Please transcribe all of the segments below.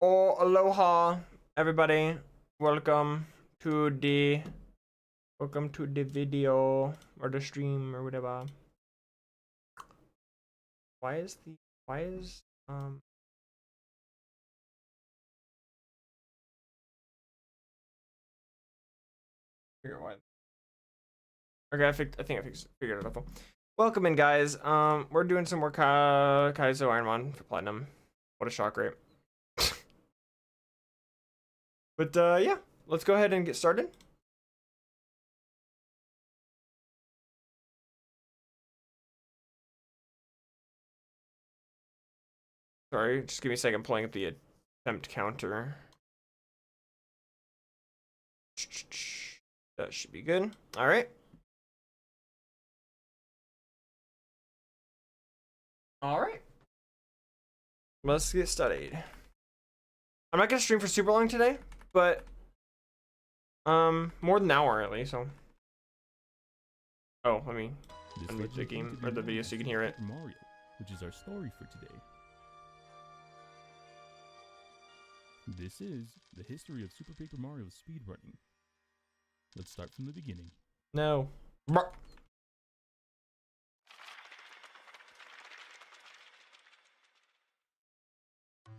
Oh, aloha, everybody. Welcome to the video or the stream or whatever. Why is figure why. Okay, I think I figured it out. Welcome in, guys. We're doing some more KAIZO IRONMON for platinum. What a shock rate. But yeah, let's go ahead and get started. Sorry, just give me a second pulling up the attempt counter. That should be good. All right. All right. Let's get started. I'm not gonna stream for super long today, but more than an hour at least. So. Oh, let me unmute the game or the video so you can hear it. Mario, which is our story for today. This is the history of Super Paper Mario speedrunning. Let's start from the beginning. No.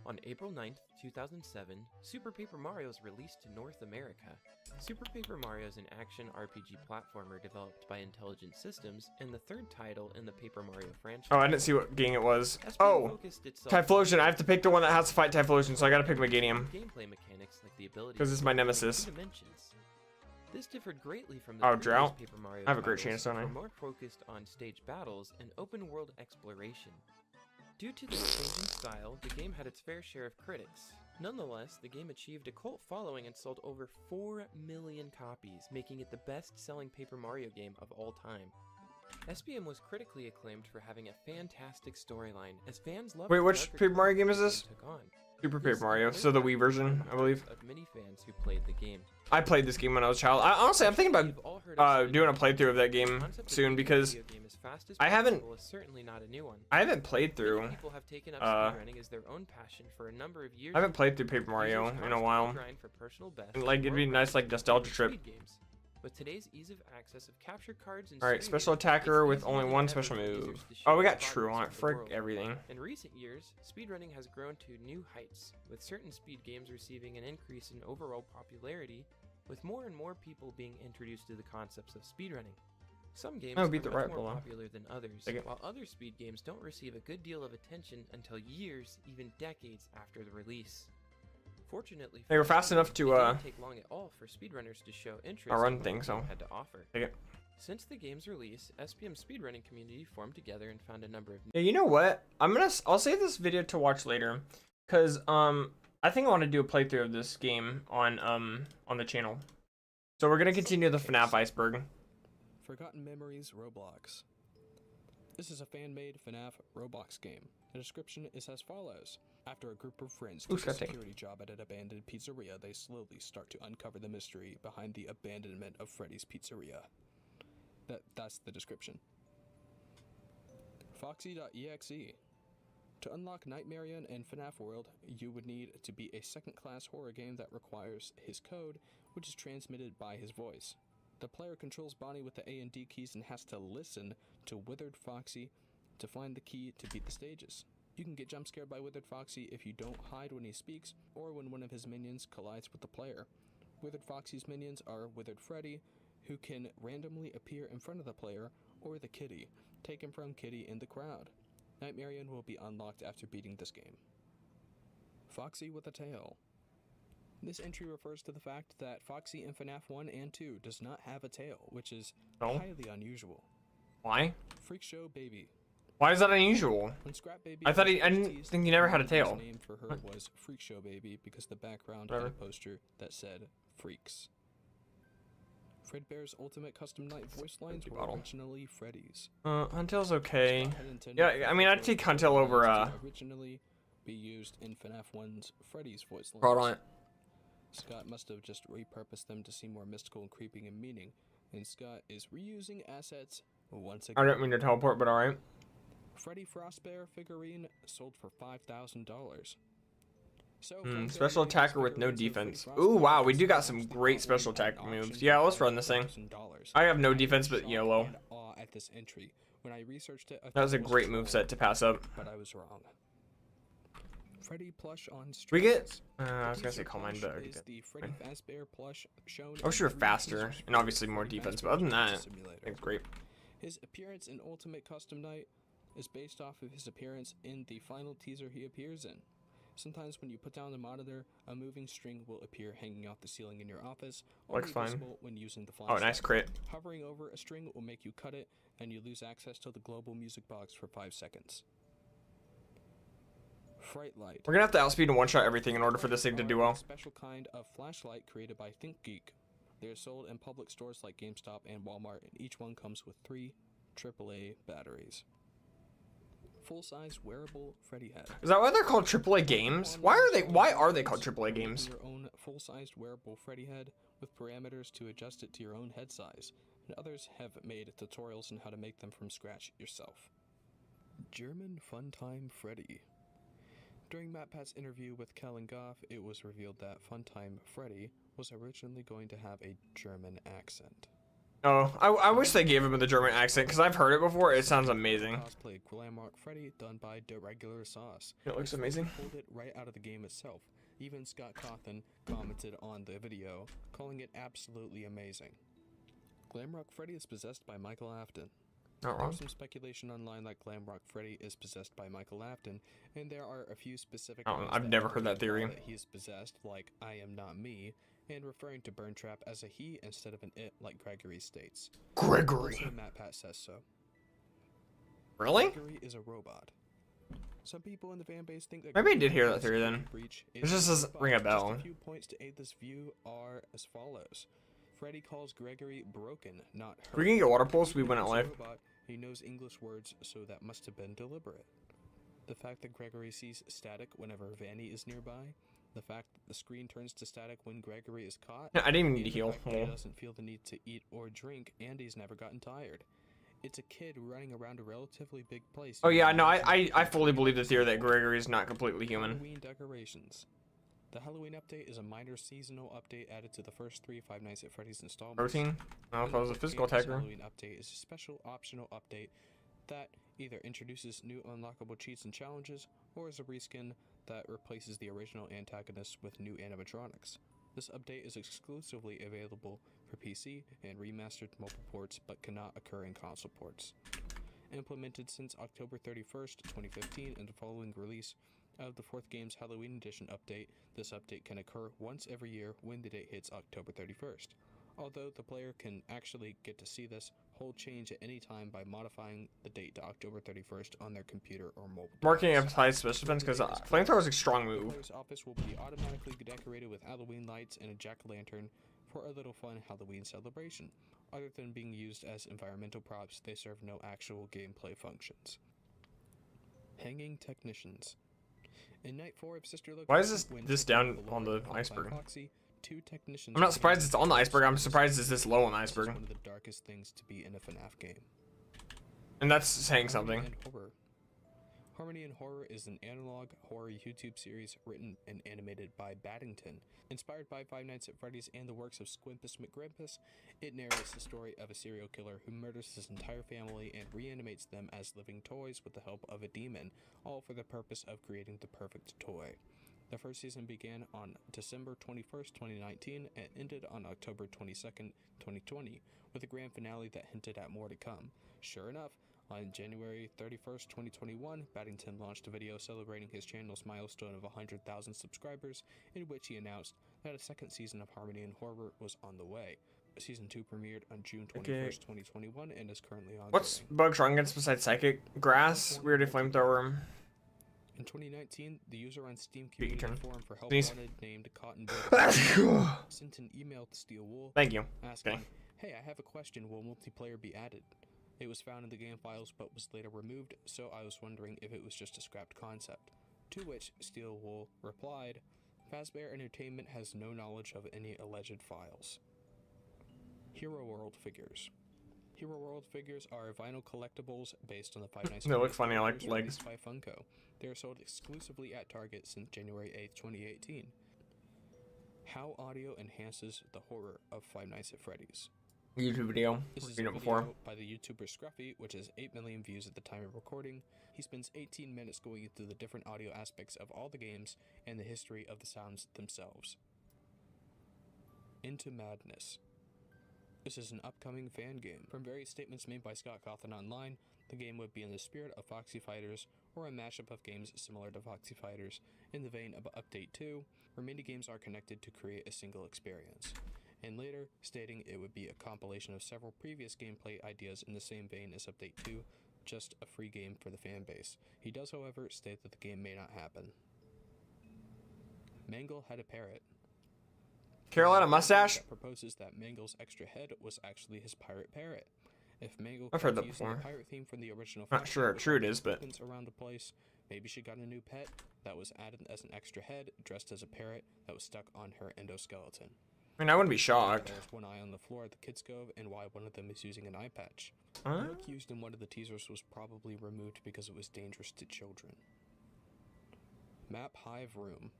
On April 9th, 2007, Super Paper Mario was released to North America. Super Paper Mario is an action RPG platformer developed by Intelligent Systems and the third title in the Paper Mario franchise. Oh, I didn't see what game it was. Oh, Typhlosion. I have to pick the one that has to fight Typhlosion, so I gotta pick Meganium. Gameplay mechanics like the ability because it's my nemesis. Dimensions. This differed greatly from the Drought. Paper Mario I have a great chance, don't I? more focused on stage battles and open world exploration. Due to the changing style, the game had its fair share of critics. Nonetheless, the game achieved a cult following and sold over 4 million copies, making it the best-selling Paper Mario game of all time. SPM was critically acclaimed for having a fantastic storyline, as fans loved. Wait, which Paper Mario game is this? Took on. Super Paper Mario, so the Wii version, I believe. Of many fans who played the game. I played this game when I was a child. Honestly, I'm thinking about doing a playthrough of that game soon because I haven't played through. People have taken up speedrunning as their own passion for a number of years. I haven't played through Paper Mario in a while. Like it'd be a nice like nostalgia trip. With today's ease of access of capture cards and alright, special attacker with only one special move. Oh, we got True on it. Frick everything. In recent years, speedrunning has grown to new heights, with certain speed games receiving an increase in overall popularity, with more and more people being introduced to the concepts of speedrunning. Some games are much more popular than others, while other speed games don't receive a good deal of attention until years, even decades after the release. Fortunately, they were fast enough to didn't take long at all for speedrunners to show interest run in thing, so had to offer. Since the game's release, SPM speedrunning community formed together and found a number of. Yeah, you know what? I'll save this video to watch later, cause I think I want to do a playthrough of this game on the channel. So we're gonna continue the FNAF iceberg. Forgotten Memories Roblox. This is a fan-made FNAF Roblox game. The description is as follows. After a group of friends take a security job at an abandoned pizzeria, they slowly start to uncover the mystery behind the abandonment of Freddy's Pizzeria. That's the description. Foxy.exe. To unlock Nightmarion and FNAF World, you would need to be a second-class horror game that requires his code, which is transmitted by his voice. The player controls Bonnie with the A and D keys and has to listen to Withered Foxy to find the key to beat the stages. You can get jump scared by Withered Foxy if you don't hide when he speaks, or when one of his minions collides with the player. Withered Foxy's minions are Withered Freddy, who can randomly appear in front of the player, or the Kitty, taken from Kitty in the crowd. Nightmarion will be unlocked after beating this game. Foxy with a tail. This entry refers to the fact that Foxy in FNAF 1 and 2 does not have a tail, which is highly unusual. Why? Freak Show Baby. Why is that unusual? I didn't think he never had a tail. The name for her was Freak Show Baby because the background had a poster that said Freaks. Fredbear's ultimate custom night voice lines were originally Freddy's. Huntail's okay. Yeah, I mean I'd take Huntail over originally be used in FNAF 1's Freddy's voice lines. Hold on. Scott must have just repurposed them to seem more mystical and creeping in meaning, and Scott is reusing assets once again. I don't mean to teleport, but alright. Freddy Frostbear figurine sold for $5,000. So, Special attacker with no defense. Ooh, wow, we do got some great special attack moves. Yeah, let's run this thing. I have no defense, but YOLO. At this entry. When I researched it, That was a great move set to pass up. But I was wrong. Freddy plush on We get. strings. I was gonna say call mine, but I already Is did. the Freddy Fazbear plush shown I wish in we were every faster Teaser and obviously more Freddy defense, Fazbear but other than that, Simulator. I think it's great. His appearance in Ultimate Custom Night is based off of his appearance in the final teaser he appears in. Sometimes when you put down the monitor, a moving string will appear hanging off the ceiling in your office, Looks fine. visible when using the Oh, flashlight. nice crit. Hovering over a string will make you cut it, and you lose access to the global music box for 5 seconds. Fright Light. We're gonna have to outspeed and one-shot everything in order for this thing to do well. A special kind of flashlight created by ThinkGeek. They are sold in public stores like GameStop and Walmart, and each one comes with 3 AAA batteries. Full-size wearable Freddy head. Is that why they're called AAA games? Why are they called AAA games? Your own full-sized wearable Freddy head with parameters to adjust it to your own head size, and others have made tutorials on how to make them from scratch yourself. German Funtime Freddy. During MatPat's interview with Kellen Goff, it was revealed that Funtime Freddy was originally going to have a German accent. Oh, I wish they gave him the German accent because I've heard it before. It sounds amazing. Cosplay Glamrock Freddy done by The Regular Sauce. It looks amazing. Pulled it right out of the game itself. Even Scott Cawthon commented on the video, calling it absolutely amazing. Glamrock Freddy is possessed by Michael Afton. Not wrong. There's some speculation online that Glamrock Freddy is possessed by Michael Afton, and there are a few specific Oh, ones I've that never heard that theory. that he is possessed, like I am not me, and referring to Burn Trap as a he instead of an it, like Gregory states. Gregory. Also, MatPat says so. Really? Gregory is a robot. Some people in the fan base think that Maybe I did hear Gregory that theory is then. Breach It is just doesn't robot. ring a bell. Just a few points to aid this view are as follows. Freddy calls Gregory broken, not hurt. We can get water pulse. We win at He's a life. robot. He knows English words, so that must have been deliberate. The fact that Gregory sees static whenever Vanny is nearby. The fact that the screen turns to static when Gregory is caught. Yeah, I didn't even need to and the heal. fact that he doesn't feel the need to eat or drink, and he's never gotten tired. It's a kid running around a relatively big place. Oh yeah, no, I fully believe the theory that Gregory is not completely human. Halloween decorations. The Halloween update is a minor seasonal update added to the first 3 Five Nights at Freddy's installments. Protein. I don't know if I was a The physical game's attacker. Halloween update is a special optional update that either introduces new unlockable cheats and challenges, or is a reskin that replaces the original antagonist with new animatronics. This update is exclusively available for PC and remastered mobile ports, but cannot occur in console ports. Implemented since October 31st, 2015, and the following release of the 4th game's Halloween Edition update, this update can occur once every year when the date hits October 31st. Although the player can actually get to see this whole change at any time by modifying the date to October 31st on their computer or mobile Marking device. applies special defense because flamethrower is a strong The move. player's office will be automatically decorated with Halloween lights and a jack-o'-lantern for a little fun Halloween celebration. Other than being used as environmental props, they serve no actual gameplay functions. Hanging Technicians. In Night 4 of Sister Location, Why is when this taken down below on the Earth by iceberg? Foxy, 2 technicians I'm not were surprised it's on the iceberg. I'm surprised it's this low on the This is iceberg. one of the darkest things to be in a FNAF game. And that's saying something. Harmony and Horror. Harmony and Horror is an analog horror YouTube series written and animated by Baddington. Inspired by Five Nights at Freddy's and the works of Squimpus McGrimpus, it narrates the story of a serial killer who murders his entire family and reanimates them as living toys with the help of a demon, all for the purpose of creating the perfect toy. The first season began on December 21st, 2019 and ended on October 22nd, 2020, with a grand finale that hinted at more to come. Sure enough, on January 31st, 2021, Baddington launched a video celebrating his channel's milestone of 100,000 subscribers, in which he announced that a second season of Harmony and Horror was on the way. Season 2 premiered on June 21st, 2021, and is currently ongoing. What's bug strong against besides psychic? Grass, weird flamethrower. In 2019, the user on Steam Your community turn. forum for help Sneeze. wanted named Cotton sent an email to Steel Wool Thank you. asking, Okay. "Hey, I have a question. Will multiplayer be added?" It was found in the game files but was later removed, so I was wondering if it was just a scrapped concept. To which Steel Wool replied, "Fazbear Entertainment has no knowledge of any alleged files." Hero World figures. Hero World figures are vinyl collectibles based on the Five Nights. They look funny. I like the legs. Released by Funko. They are sold exclusively at Target since January 8th, 2018. How audio enhances the horror of Five Nights at Freddy's. YouTube video. This I've is seen a it before. video by the YouTuber Scruffy, which has 8 million views at the time of recording. He spends 18 minutes going into the different audio aspects of all the games and the history of the sounds themselves. Into Madness. This is an upcoming fan game. From various statements made by Scott Cawthon online, the game would be in the spirit of Foxy Fighters, or a mashup of games similar to Foxy Fighters, in the vein of Update 2, where many games are connected to create a single experience. And later, stating it would be a compilation of several previous gameplay ideas in the same vein as Update 2, just a free game for the fan base. He does, however, state that the game may not happen. Mangle had a parrot. Carolina mustache. That proposes that Mangle's extra head was actually his pirate parrot. If Mangle I've heard that kept using before. the pirate theme from the original, Not sure how true it is, but around the place, maybe she got a new pet that was added as an extra head, dressed as a parrot that was stuck on her endoskeleton. I mean, I wouldn't be shocked. There's one eye on the floor at the Kids Cove, and why one of them is using an eye patch. Huh? The look used in one of the teasers was probably removed because it was dangerous to children. Map Hive Room.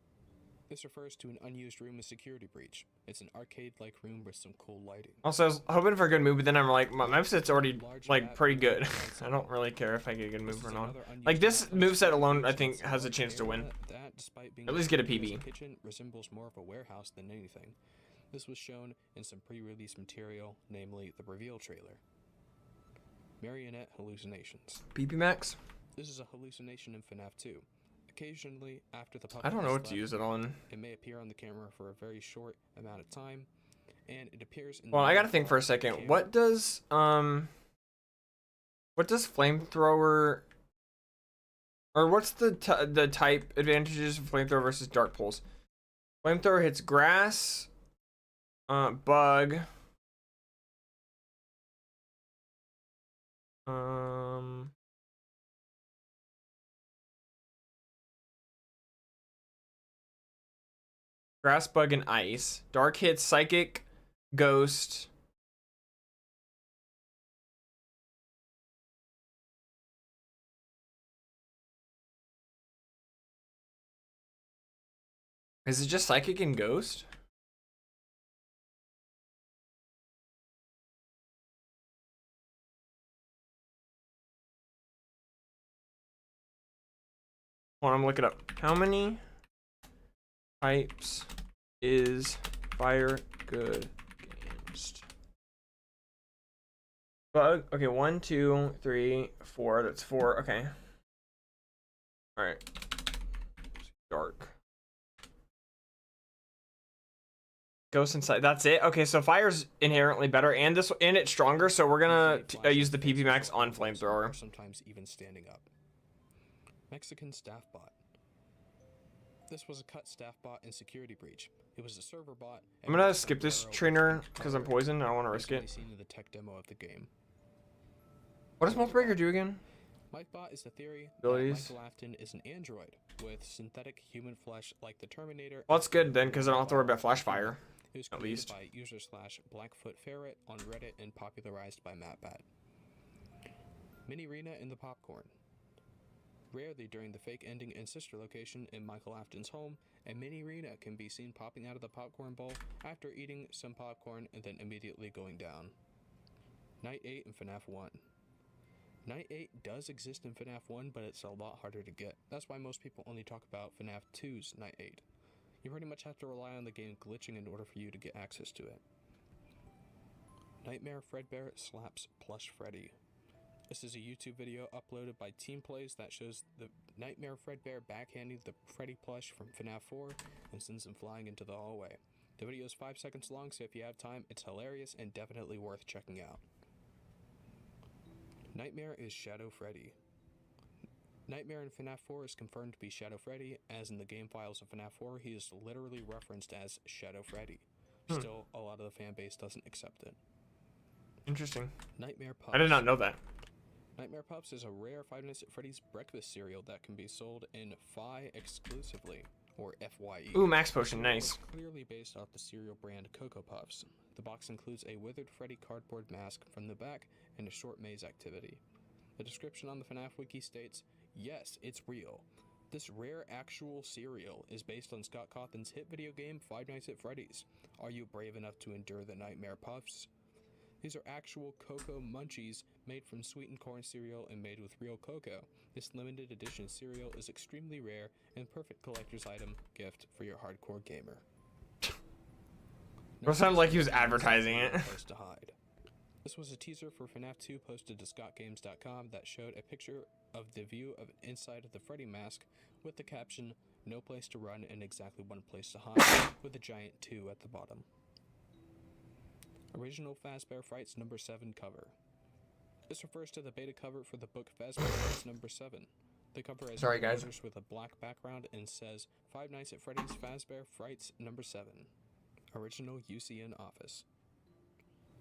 This refers to an unused room with security breach. It's an arcade-like room with some cool lighting. Also, I was hoping for a good move, but then I'm like, my moveset's already like pretty good. I don't really care if I get a good move or not. Like this moveset alone, I think has a chance to win. That, despite being At least get a PB. kitchen, resembles more of a warehouse than anything. This was shown in some pre-release material, namely the reveal trailer. Marionette hallucinations. PP Max? This is a hallucination in FNAF 2. Occasionally, after the puppet I don't know has what to left, use it on. it may appear on the camera for a very short amount of time, and it appears in Well, I gotta think for a second. What does flamethrower, or what's the type advantages of flamethrower versus dark pulse? Flamethrower hits grass, bug, grass, bug, and ice. Dark hits psychic, ghost. Is it just psychic and ghost? Hold on, I'm looking up. How many types is fire good against? Bug. Okay, 1, 2, 3, 4. That's 4. Okay. All right. Dark. Ghost inside. That's it. Okay, so fire's inherently better, and it's stronger. So we're gonna use the PP Max on flamethrower. Sometimes even standing up. Mexican staff bot. This was a cut staff bot in security breach. It was a server bot. I'm gonna skip this trainer because I'm poisoned. I don't want to risk it. Seen in the tech demo of the game. What does Multibreaker do again? MikeBot is the theory Abilities. that Michael Afton is an android with synthetic human flesh like the Terminator. Well, that's good then, because I don't have to worry about flash fire. It was at created least. by user/BlackfootFerret on Reddit and popularized by MattBat. Mini Rena in the popcorn. Rarely during the fake ending and sister location in Michael Afton's home, a mini Rena can be seen popping out of the popcorn bowl after eating some popcorn and then immediately going down. Night 8 in FNAF 1. Night 8 does exist in FNAF 1, but it's a lot harder to get. That's why most people only talk about FNAF 2's Night 8. You pretty much have to rely on the game glitching in order for you to get access to it. Nightmare Fredbear slaps Plush Freddy. This is a YouTube video uploaded by Team Plays that shows the Nightmare Fredbear backhanding the Freddy plush from FNAF 4 and sends him flying into the hallway. The video is 5 seconds long, so if you have time, it's hilarious and definitely worth checking out. Nightmare is Shadow Freddy. Nightmare in FNAF 4 is confirmed to be Shadow Freddy, as in the game files of FNAF 4, he is literally referenced as Shadow Freddy. Still, a lot of the fan base doesn't accept it. Interesting. Nightmare Pups. I did not know that. Nightmare Pups is a rare Five Nights at Freddy's breakfast cereal that can be sold in FI exclusively, or FYE. Ooh, max potion, nice. It's clearly based off the cereal brand Cocoa Puffs. The box includes a Withered Freddy cardboard mask from the back and a short maze activity. The description on the FNAF wiki states, "Yes, it's real. This rare actual cereal is based on Scott Cawthon's hit video game Five Nights at Freddy's. Are you brave enough to endure the nightmare puffs?" These are actual cocoa munchies made from sweetened corn cereal and made with real cocoa. This limited edition cereal is extremely rare and perfect collector's item gift for your hardcore gamer. It sounded like he was advertising it. Place to hide. This was a teaser for FNAF 2 posted to scottgames.com that showed a picture of the view of inside of the Freddy mask with the caption, "No place to run and exactly one place to hide," with a giant 2 at the bottom. Original Fazbear Frights number 7 cover. This refers to the beta cover for the book Fazbear Frights number 7. The cover has letters with a black background and says Five Nights at Freddy's Fazbear Frights number 7. Original UCN office.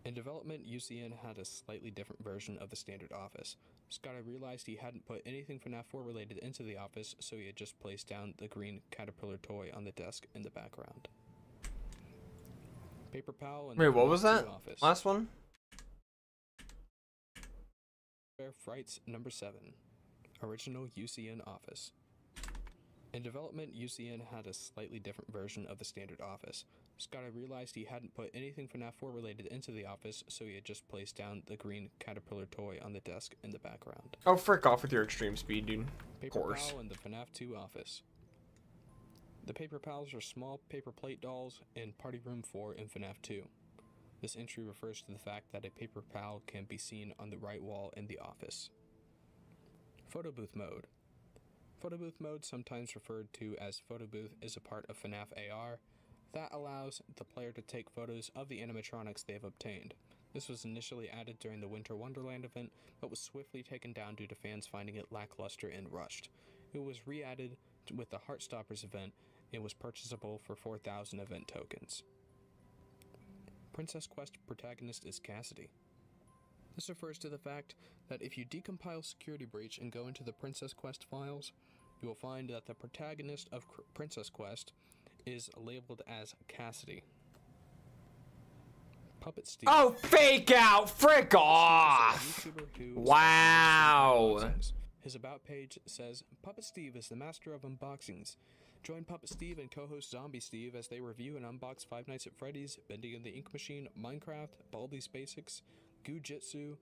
In development, UCN had a slightly different version of the standard office. Scotty realized he hadn't put anything FNAF 4 related into the office, so he had just placed down the green caterpillar toy on the desk in the background. PeepoPal and Wait, what was that? Office. Last one? Frights number 7. Original UCN office. In development, UCN had a slightly different version of the standard office. Scotty realized he hadn't put anything FNAF 4 related into the office, so he had just placed down the green caterpillar toy on the desk in the background. Oh, frick off with your extreme speed, dude. Of course. PeepoPal and the FNAF 2 office. The PepePls are small paper plate dolls in Party Room 4 in FNAF 2. This entry refers to the fact that a PepePal can be seen on the right wall in the office. Photo booth mode. Photo booth mode, sometimes referred to as photo booth, is a part of FNAF AR that allows the player to take photos of the animatronics they have obtained. This was initially added during the Winter Wonderland event, but was swiftly taken down due to fans finding it lackluster and rushed. It was re-added with the Heartstoppers event and was purchasable for 4,000 event tokens. Princess Quest protagonist is Cassidy. This refers to the fact that if you decompile Security Breach and go into the Princess Quest files, you will find that the protagonist of Princess Quest is labeled as Cassidy. Puppet Steve. Oh, fake out! Frick off! Wow! His about page says, Puppet Steve is the master of unboxings. Join Puppet Steve and co-host Zombie Steve as they review and unbox Five Nights at Freddy's, Bending in the Ink Machine, Minecraft, Baldi's Basics, Goo-Jitsu,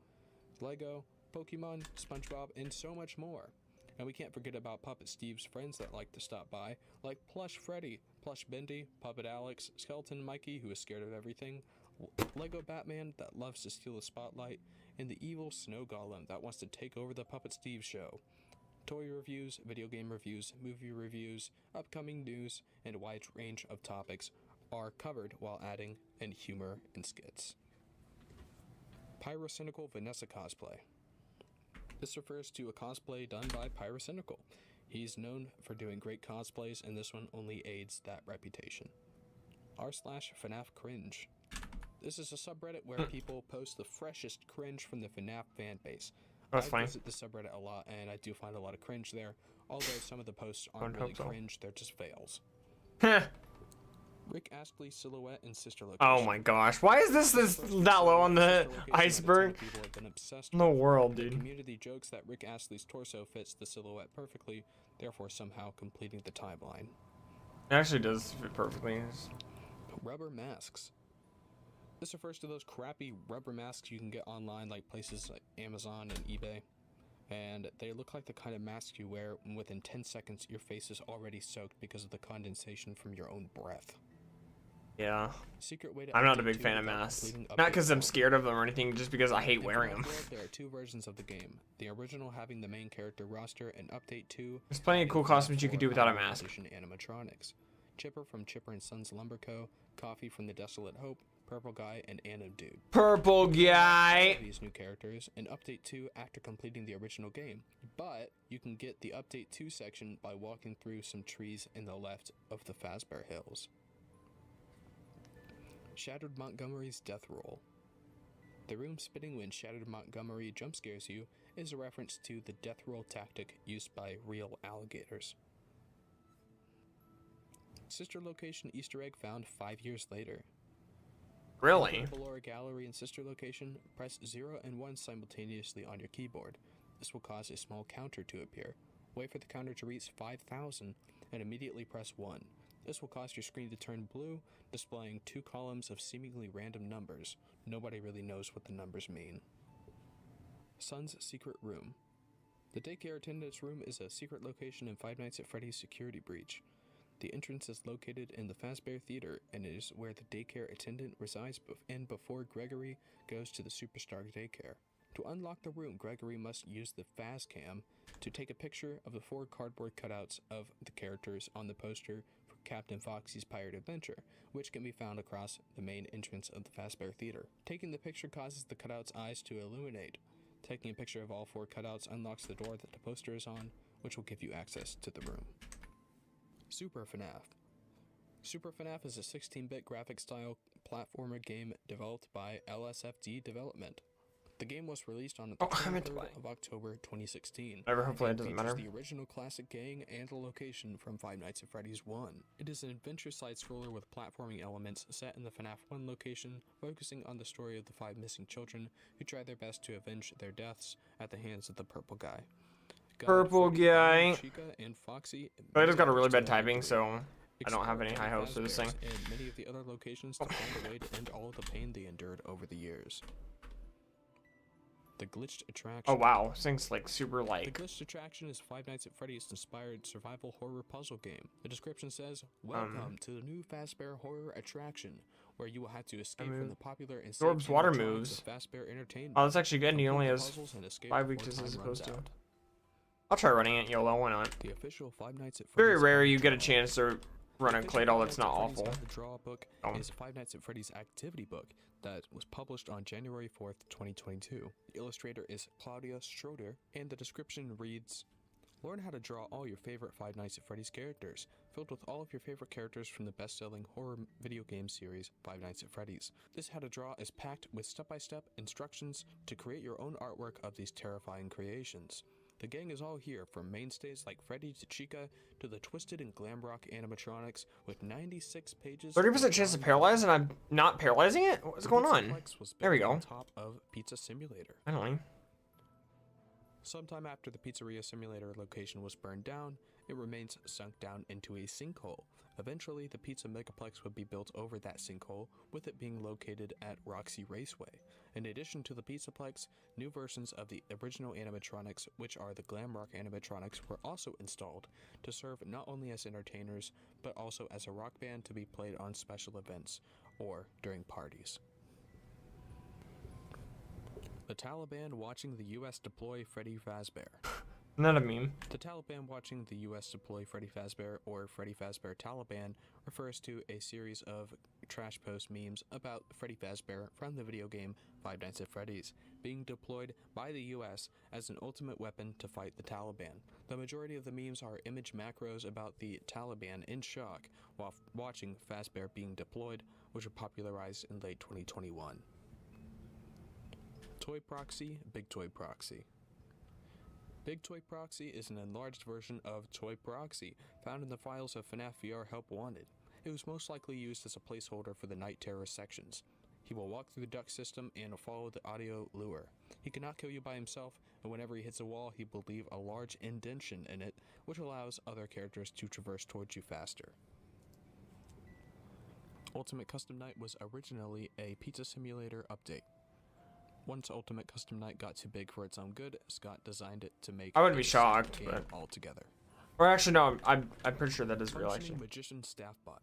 Lego, Pokemon, SpongeBob, and so much more. And we can't forget about Puppet Steve's friends that like to stop by, like Plush Freddy, Plush Bendy, Puppet Alex, Skeleton Mikey, who is scared of everything, Lego Batman that loves to steal the spotlight, and the evil Snow Golem that wants to take over the Puppet Steve show. Toy reviews, video game reviews, movie reviews, upcoming news, and a wide range of topics are covered while adding in humor and skits. Pyrocynical Vanessa cosplay. This refers to a cosplay done by Pyrocynical. He's known for doing great cosplays, and this one only aids that reputation. r/FNAF Cringe. This is a subreddit where people post the freshest cringe from the FNAF fan base. That's I fine. visit the subreddit a lot, and I do find a lot of cringe there. Although some of the posts aren't really cringe, they're just fails. Rick Astley silhouette and sister location. Oh my gosh, why is this that low on the iceberg? People have been obsessed In the with. world, The dude. community jokes that Rick Astley's torso fits the silhouette perfectly, therefore somehow completing the timeline. It actually does fit perfectly. Rubber masks. This refers to those crappy rubber masks you can get online, like places like Amazon and eBay. And they look like the kind of mask you wear, and within 10 seconds your face is already soaked because of the condensation from your own breath. Yeah. Secret way to I'm not a update big 2 fan of without masks. completing Not update because I'm 4. scared of them or anything, just because I hate In wearing FNAF them. World, there are 2 versions of the game. The original having the main character roster, and Update 2. There's plenty of cool FNAF costumes you could 4 do without a Holiday mask. Edition animatronics. Chipper from Chipper and Sons Lumber Co., Coffee from the Desolate Hope, Purple Guy, and Anno Dude. Purple guy. These new characters in Update 2 after completing the original game, but you can get the Update 2 section by walking through some trees in the left of the Fazbear Hills. Shattered Montgomery's Death Roll. The room spinning when Shattered Montgomery jump scares you is a reference to the death roll tactic used by real alligators. Sister location Easter egg found 5 years later. Really? Enter the Ballora Gallery and Sister location, press 0 and 1 simultaneously on your keyboard. This will cause a small counter to appear. Wait for the counter to reach 5,000 and immediately press 1. This will cause your screen to turn blue, displaying 2 columns of seemingly random numbers. Nobody really knows what the numbers mean. Son's Secret Room. The daycare attendant's room is a secret location in Five Nights at Freddy's security breach. The entrance is located in the Fazbear Theater and is where the daycare attendant resides before Gregory goes to the Superstar daycare. To unlock the room, Gregory must use the FazCam to take a picture of the 4 cardboard cutouts of the characters on the poster for Captain Foxy's Pirate Adventure, which can be found across the main entrance of the Fazbear Theater. Taking the picture causes the cutouts' eyes to illuminate. Taking a picture of all 4 cutouts unlocks the door that the poster is on, which will give you access to the room. Super FNAF. Super FNAF is a 16-bit graphic-style platformer game developed by LSFD Development. The game was released on the 23rd of October 2016. Hopefully it and doesn't features matter. the original classic gang and the location from Five Nights at Freddy's 1. It is an adventure side-scroller with platforming elements set in the FNAF 1 location, focusing on the story of the 5 missing children who try their best to avenge their deaths at the hands of the purple guy. Purple guy. Chica, and Foxy But I just got a really bad typing, so I don't have any high hopes for this thing. And many of the other locations to find a way to end all of the pain they endured over the years. The Glitched Attraction. Oh wow, this thing's like super The light. Glitched Attraction is Five Nights at Freddy's inspired survival horror puzzle game. The description says, "Welcome to the new Fazbear horror attraction, where you will have to escape from the popular and Absorbs water moves. Fazbear Entertainment." Oh, that's actually good, and he only has Puzzles and escape 5 before weeks time as runs opposed to. out. I'll try running it, YOLO, why not? The official Five Nights at Very Freddy's rare you guide get a draw. chance to run a The official Claydol Five that's Nights not at Freddy's awful. Guide to Draw book Oh. is Five Nights at Freddy's activity book that was published on January 4th, 2022. The illustrator is Claudia Schroeder, and the description reads, "Learn how to draw all your favorite Five Nights at Freddy's characters, filled with all of your favorite characters from the best-selling horror video game series Five Nights at Freddy's. This how to draw is packed with step-by-step instructions to create your own artwork of these terrifying creations. The gang is all here, from mainstays like Freddy to Chica to the twisted and glam rock animatronics, with 96 pages. 30% chance to paralyze, and I'm not paralyzing it? What's going on? There we go. On top of Pizza Simulator. I don't know. Sometime after the Pizzeria Simulator location was burned down, it remains sunk down into a sinkhole. Eventually, the Pizza Megaplex would be built over that sinkhole, with it being located at Roxy Raceway. In addition to the Pizzaplex, new versions of the original animatronics, which are the glam rock animatronics, were also installed to serve not only as entertainers, but also as a rock band to be played on special events or during parties. The Taliban watching the U.S. deploy Freddy Fazbear. Not a meme. The Taliban watching the U.S. deploy Freddy Fazbear, or Freddy Fazbear Taliban, refers to a series of trash post memes about Freddy Fazbear from the video game Five Nights at Freddy's being deployed by the U.S. as an ultimate weapon to fight the Taliban. The majority of the memes are image macros about the Taliban in shock while watching Fazbear being deployed, which were popularized in late 2021. Toy Proxy, Big Toy Proxy. Big Toy Proxy is an enlarged version of Toy Proxy, found in the files of FNAF VR Help Wanted. It was most likely used as a placeholder for the Night Terror sections. He will walk through the duct system and follow the audio lure. He cannot kill you by himself, and whenever he hits a wall, he will leave a large indentation in it, which allows other characters to traverse towards you faster. Ultimate Custom Night was originally a Pizza Simulator update. Once Ultimate Custom Night got too big for its own good, Scott designed it to make I wouldn't a be shocked, separate game but- altogether. Or actually, no, I'm pretty sure that is real, Functioning actually. Magician Staff Bot.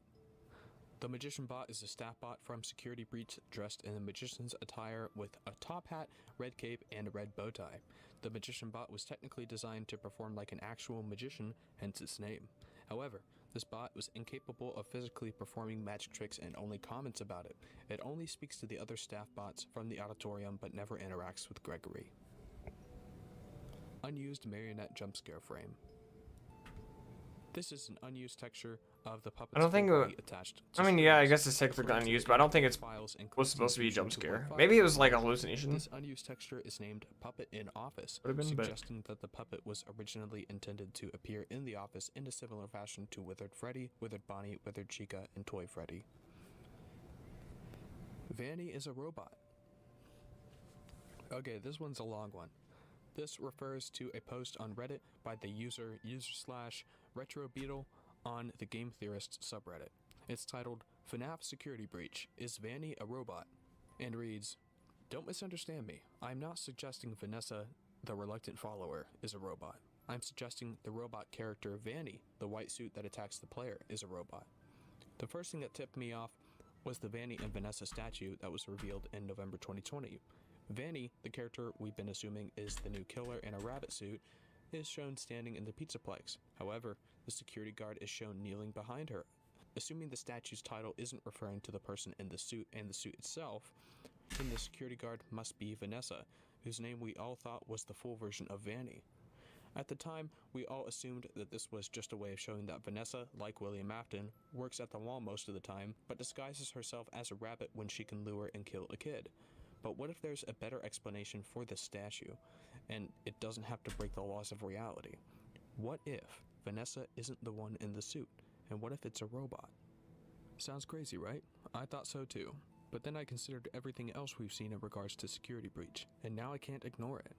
The Magician Bot is a staff bot from Security Breach dressed in a magician's attire with a top hat, red cape, and a red bow tie. The Magician Bot was technically designed to perform like an actual magician, hence its name. However, this bot was incapable of physically performing magic tricks and only comments about it. It only speaks to the other staff bots from the auditorium but never interacts with Gregory. Unused Marionette Jump Scare Frame. This is an unused texture of the puppet's I don't think fully attached to I mean, yeah, I screens. guess it's technically unused, but I don't think it's Files was supposed to be a including jump scare. 2.5. Maybe it was like a hallucination. This unused texture is named Puppet in Office, Would've been, but- suggesting that the puppet was originally intended to appear in the office in a similar fashion to Withered Freddy, Withered Bonnie, Withered Chica, and Toy Freddy. Vanny is a robot. Okay, this one's a long one. This refers to a post on Reddit by the user /RetroBeetle on the Game Theorist subreddit. It's titled, FNAF Security Breach, Is Vanny a Robot? And reads, don't misunderstand me. I'm not suggesting Vanessa, the reluctant follower, is a robot. I'm suggesting the robot character Vanny, the white suit that attacks the player, is a robot. The first thing that tipped me off was the Vanny and Vanessa statue that was revealed in November 2020. Vanny, the character we've been assuming is the new killer in a rabbit suit, is shown standing in the pizzaplex. However, the security guard is shown kneeling behind her. Assuming the statue's title isn't referring to the person in the suit and the suit itself, then the security guard must be Vanessa, whose name we all thought was the full version of Vanny. At the time, we all assumed that this was just a way of showing that Vanessa, like William Afton, works at the mall most of the time, but disguises herself as a rabbit when she can lure and kill a kid. But what if there's a better explanation for this statue, and it doesn't have to break the laws of reality? What if Vanessa isn't the one in the suit, and what if it's a robot? Sounds crazy, right? I thought so too. But then I considered everything else we've seen in regards to security breach, and now I can't ignore it.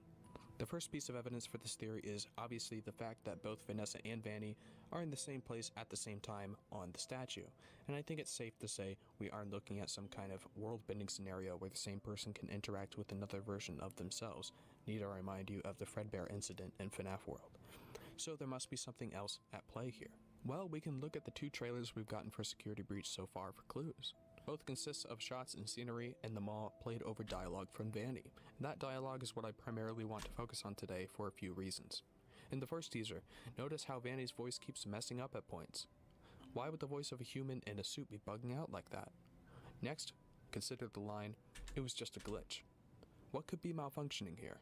The first piece of evidence for this theory is obviously the fact that both Vanessa and Vanny are in the same place at the same time on the statue, and I think it's safe to say we aren't looking at some kind of world-bending scenario where the same person can interact with another version of themselves. Need I remind you of the Fredbear incident in FNAF World. So there must be something else at play here. Well, we can look at the 2 trailers we've gotten for Security Breach so far for clues. Both consist of shots and scenery in the mall played over dialogue from Vanny. That dialogue is what I primarily want to focus on today for a few reasons. In the first teaser, notice how Vanny's voice keeps messing up at points. Why would the voice of a human in a suit be bugging out like that? Next, consider the line, "It was just a glitch." What could be malfunctioning here?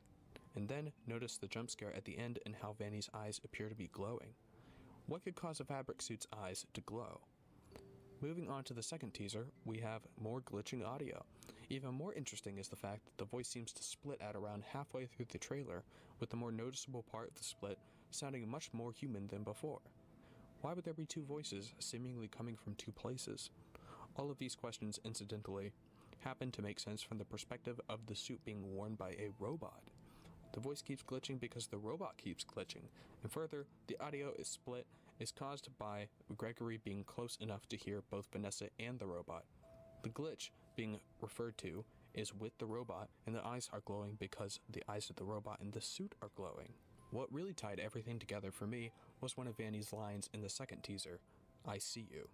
And then notice the jump scare at the end and how Vanny's eyes appear to be glowing. What could cause a fabric suit's eyes to glow? Moving on to the second teaser, we have more glitching audio. Even more interesting is the fact that the voice seems to split at around halfway through the trailer, with the more noticeable part of the split sounding much more human than before. Why would there be 2 voices seemingly coming from 2 places? All of these questions, incidentally, happen to make sense from the perspective of the suit being worn by a robot. The voice keeps glitching because the robot keeps glitching, and further, the audio is split is caused by Gregory being close enough to hear both Vanessa and the robot. The glitch being referred to is with the robot, and the eyes are glowing because the eyes of the robot in the suit are glowing. What really tied everything together for me was one of Vanny's lines in the second teaser, "I see you."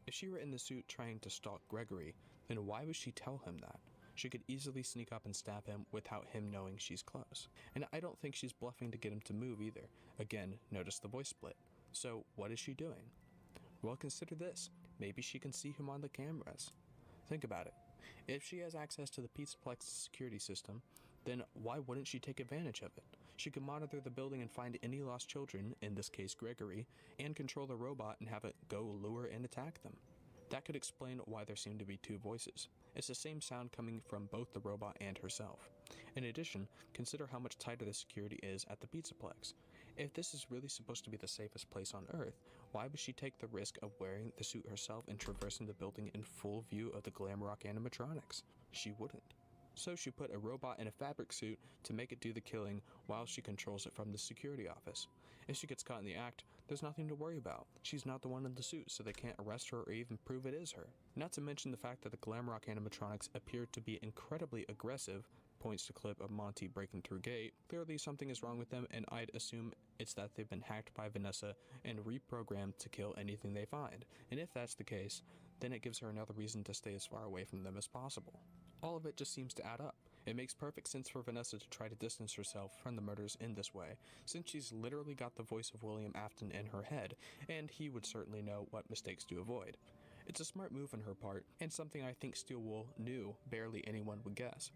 If she were in the suit trying to stalk Gregory, then why would she tell him that? She could easily sneak up and stab him without him knowing she's close. And I don't think she's bluffing to get him to move either. Again, notice the voice split. So what is she doing? Well, consider this. Maybe she can see him on the cameras. Think about it. If she has access to the pizzaplex security system, then why wouldn't she take advantage of it? She could monitor the building and find any lost children, in this case Gregory, and control the robot and have it go lure and attack them. That could explain why there seem to be 2 voices. It's the same sound coming from both the robot and herself. In addition, consider how much tighter the security is at the pizzaplex. If this is really supposed to be the safest place on Earth, why would she take the risk of wearing the suit herself and traversing the building in full view of the glam rock animatronics? She wouldn't. So she put a robot in a fabric suit to make it do the killing while she controls it from the security office. If she gets caught in the act, there's nothing to worry about. She's not the one in the suit, so they can't arrest her or even prove it is her. Not to mention the fact that the glam rock animatronics appear to be incredibly aggressive, points to clip of Monty breaking through gate. Clearly something is wrong with them, and I'd assume it's that they've been hacked by Vanessa and reprogrammed to kill anything they find. And if that's the case, then it gives her another reason to stay as far away from them as possible. All of it just seems to add up. It makes perfect sense for Vanessa to try to distance herself from the murders in this way, since she's literally got the voice of William Afton in her head, and he would certainly know what mistakes to avoid. It's a smart move on her part, and something I think Steelwool knew barely anyone would guess.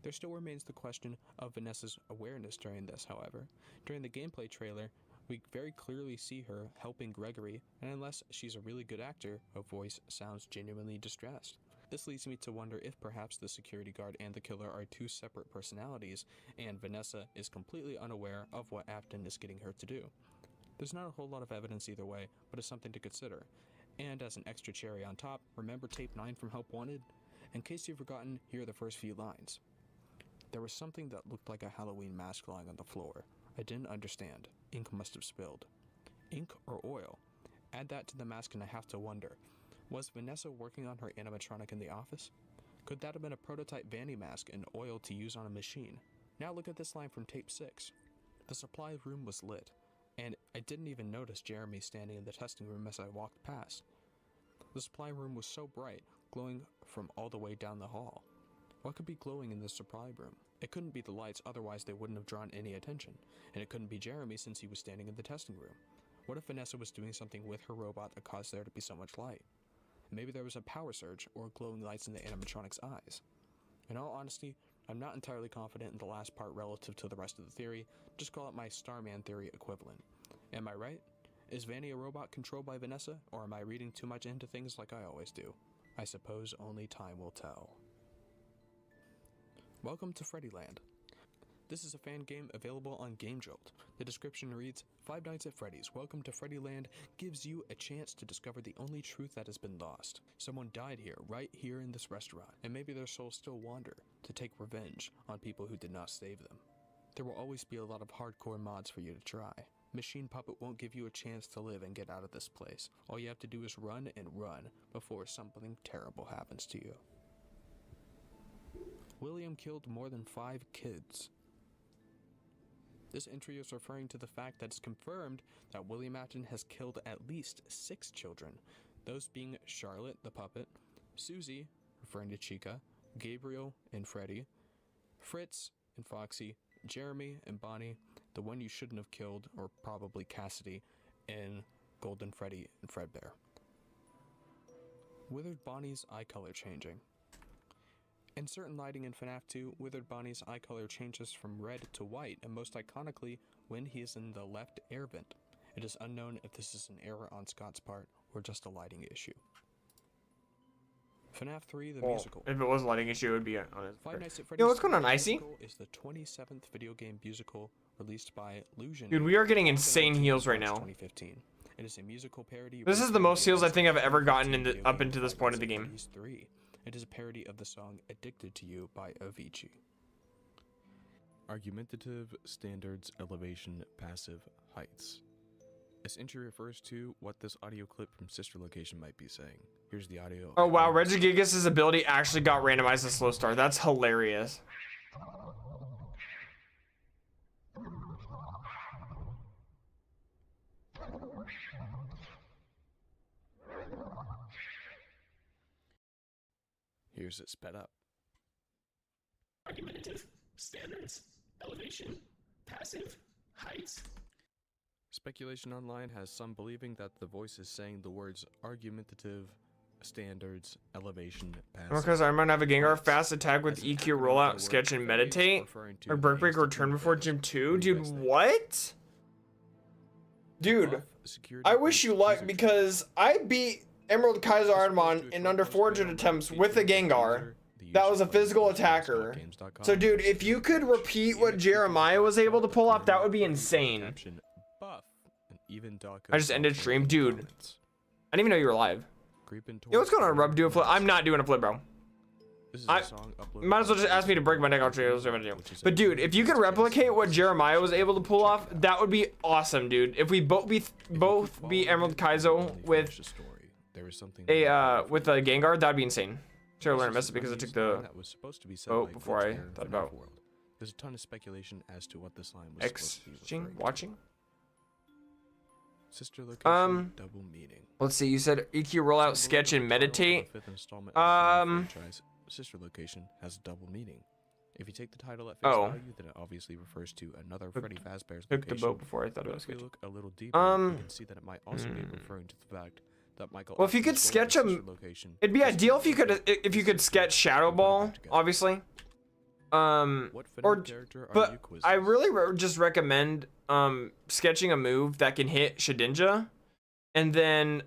There still remains the question of Vanessa's awareness during this, however. During the gameplay trailer, we very clearly see her helping Gregory, and unless she's a really good actor, her voice sounds genuinely distressed. This leads me to wonder if perhaps the security guard and the killer are 2 separate personalities, and Vanessa is completely unaware of what Afton is getting her to do. There's not a whole lot of evidence either way, but it's something to consider. And as an extra cherry on top, remember tape 9 from Help Wanted? In case you've forgotten, here are the first few lines. There was something that looked like a Halloween mask lying on the floor. I didn't understand. Ink must have spilled. Ink or oil? Add that to the mask and I have to wonder, was Vanessa working on her animatronic in the office? Could that have been a prototype Vanny mask and oil to use on a machine? Now look at this line from tape 6. The supply room was lit, and I didn't even notice Jeremy standing in the testing room as I walked past. The supply room was so bright, glowing from all the way down the hall. What could be glowing in the supply room? It couldn't be the lights, otherwise they wouldn't have drawn any attention, and it couldn't be Jeremy since he was standing in the testing room. What if Vanessa was doing something with her robot that caused there to be so much light? Maybe there was a power surge or glowing lights in the animatronic's eyes. In all honesty, I'm not entirely confident in the last part relative to the rest of the theory. Just call it my Starman theory equivalent. Am I right? Is Vanny a robot controlled by Vanessa, or am I reading too much into things like I always do? I suppose only time will tell. Welcome to Freddyland. This is a fan game available on GameJolt. The description reads, Five Nights at Freddy's, Welcome to Freddyland gives you a chance to discover the only truth that has been lost. Someone died here, right here in this restaurant, and maybe their souls still wander to take revenge on people who did not save them. There will always be a lot of hardcore mods for you to try. Machine Puppet won't give you a chance to live and get out of this place. All you have to do is run and run before something terrible happens to you. William killed more than 5 kids. This entry is referring to the fact that it's confirmed that William Afton has killed at least 6 children, those being Charlotte the puppet, Susie, referring to Chica, Gabriel and Freddy, Fritz and Foxy, Jeremy and Bonnie, the one you shouldn't have killed, or probably Cassidy, and Golden Freddy and Fredbear. Withered Bonnie's eye color changing. In certain lighting in FNAF 2, Withered Bonnie's eye color changes from red to white, and most iconically, when he is in the left air vent. It is unknown if this is an error on Scott's part, or just a lighting issue. FNAF 3, the musical. If it was a lighting issue, it would be on his. Five Nights at Freddy's Yo, what's going on, Icy? is the 27th video game musical released by Illusion. Dude, we are getting insane heals right now. 2015. It is a musical parody. This is the most heals I think I've ever gotten up into this point of the game. 3. It is a parody of the song Addicted to You by Avicii. Argumentative, standards, elevation, passive, heights. This entry refers to what this audio clip from Sister Location might be saying. Here's the audio. Oh wow, Regigigas' ability actually got randomized to slow start. That's hilarious. Here's it sped up. Argumentative, standards, elevation, passive, heights. Speculation online has some believing that the voice is saying the words argumentative, standards, elevation, passive. Because I might have a Gengar fast attack with EQ rollout, sketch, and meditate. Or Brick Break return before Gym 2. Dude, what? Dude, I wish you luck because I beat Emerald KAIZO IRONMON in under 400 attempts with a Gengar that was a physical attacker. So dude, if you could repeat what Jeremiah was able to pull off, that would be insane. I just ended stream. Dude, I didn't even know you were live. Yo, what's going on, Rub? Do a flip. I'm not doing a flip, bro. Might as well just ask me to break my neck. I'll show you what I'm gonna do. But dude, if you could replicate what Jeremiah was able to pull off, that would be awesome, dude. If we both beat Emerald KAIZO with a Gengar, that'd be insane. Should I learn a message because I took the vote before I thought about. There's a ton of speculation as to what this line was supposed to be watching. Sister Location, double meaning. Let's see. You said EQ rollout, sketch, and meditate. Sister Location has double meaning. If you take the title at face value, then it obviously refers to another Freddy Fazbear's location. Took the boat before I thought it was sketch. If we look a little deeper, you can see that it might also be referring to the fact that Michael. Well, if you could sketch them, it'd be ideal if you could sketch Shadow Ball, obviously. But I really just recommend sketching a move that can hit Shedinja, and then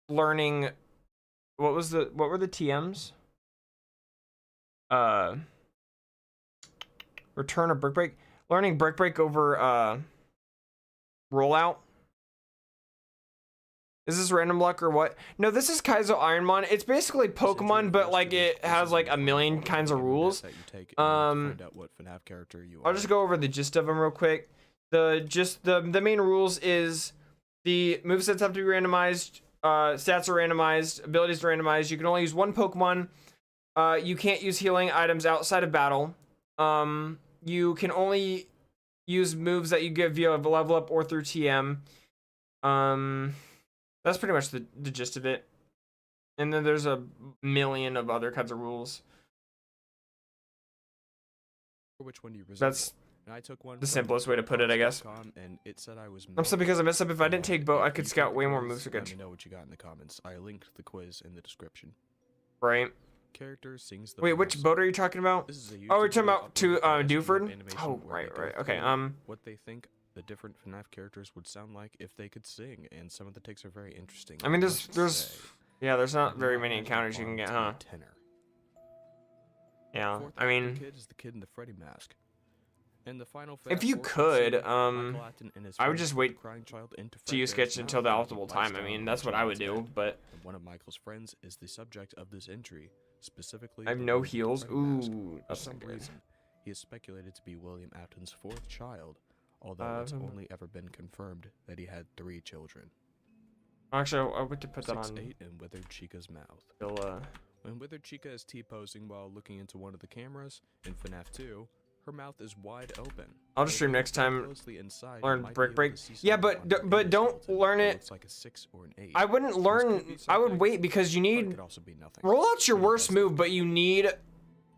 learning what were the TMs? Return or Brick Break. Learning Brick Break over rollout. Is this random luck or what? No, this is KAIZO IRONMON. It's basically Pokemon, but like it has like a million kinds of rules. I'll just go over the gist of them real quick. The main rules is the movesets have to be randomized, stats are randomized, abilities are randomized. You can only use one Pokemon. You can't use healing items outside of battle. You can only use moves that you get via level up or through TM. That's pretty much the gist of it. And then there's a million of other kinds of rules. Which one do you That's and I took one the simplest way to put it, I guess. And it said I was I'm sorry because I messed up. If I didn't take boat, I could scout way more moves. Let me know what you got in the comments. I linked the quiz in the description. Right. Character sings the Wait, which boat are you talking about? Oh, we're talking about to Dewford? Oh, right. Okay. What they think the different FNAF characters would sound like if they could sing, and some of the takes are very interesting. I mean, there's not very many encounters you can get, huh? Yeah, I mean, kid is the kid in the Freddy mask. And the final if you could, I would just wait to use Sketch until the optimal time. I mean, that's what I would do, but one of Michael's friends is the subject of this entry, specifically. I have no heals. Ooh, for some reason, he is speculated to be William Afton's fourth child, although it's only ever been confirmed that he had 3 children. Actually, I would to put that on 6'8" in Withered Chica's mouth. When Withered Chica is T-posing while looking into one of the cameras in FNAF 2, her mouth is wide open. I'll just stream next time. Learn Break. Yeah, but don't learn it. It's like a 6 or an 8. I wouldn't learn. I would wait because you need. Rollout's your worst move, but you need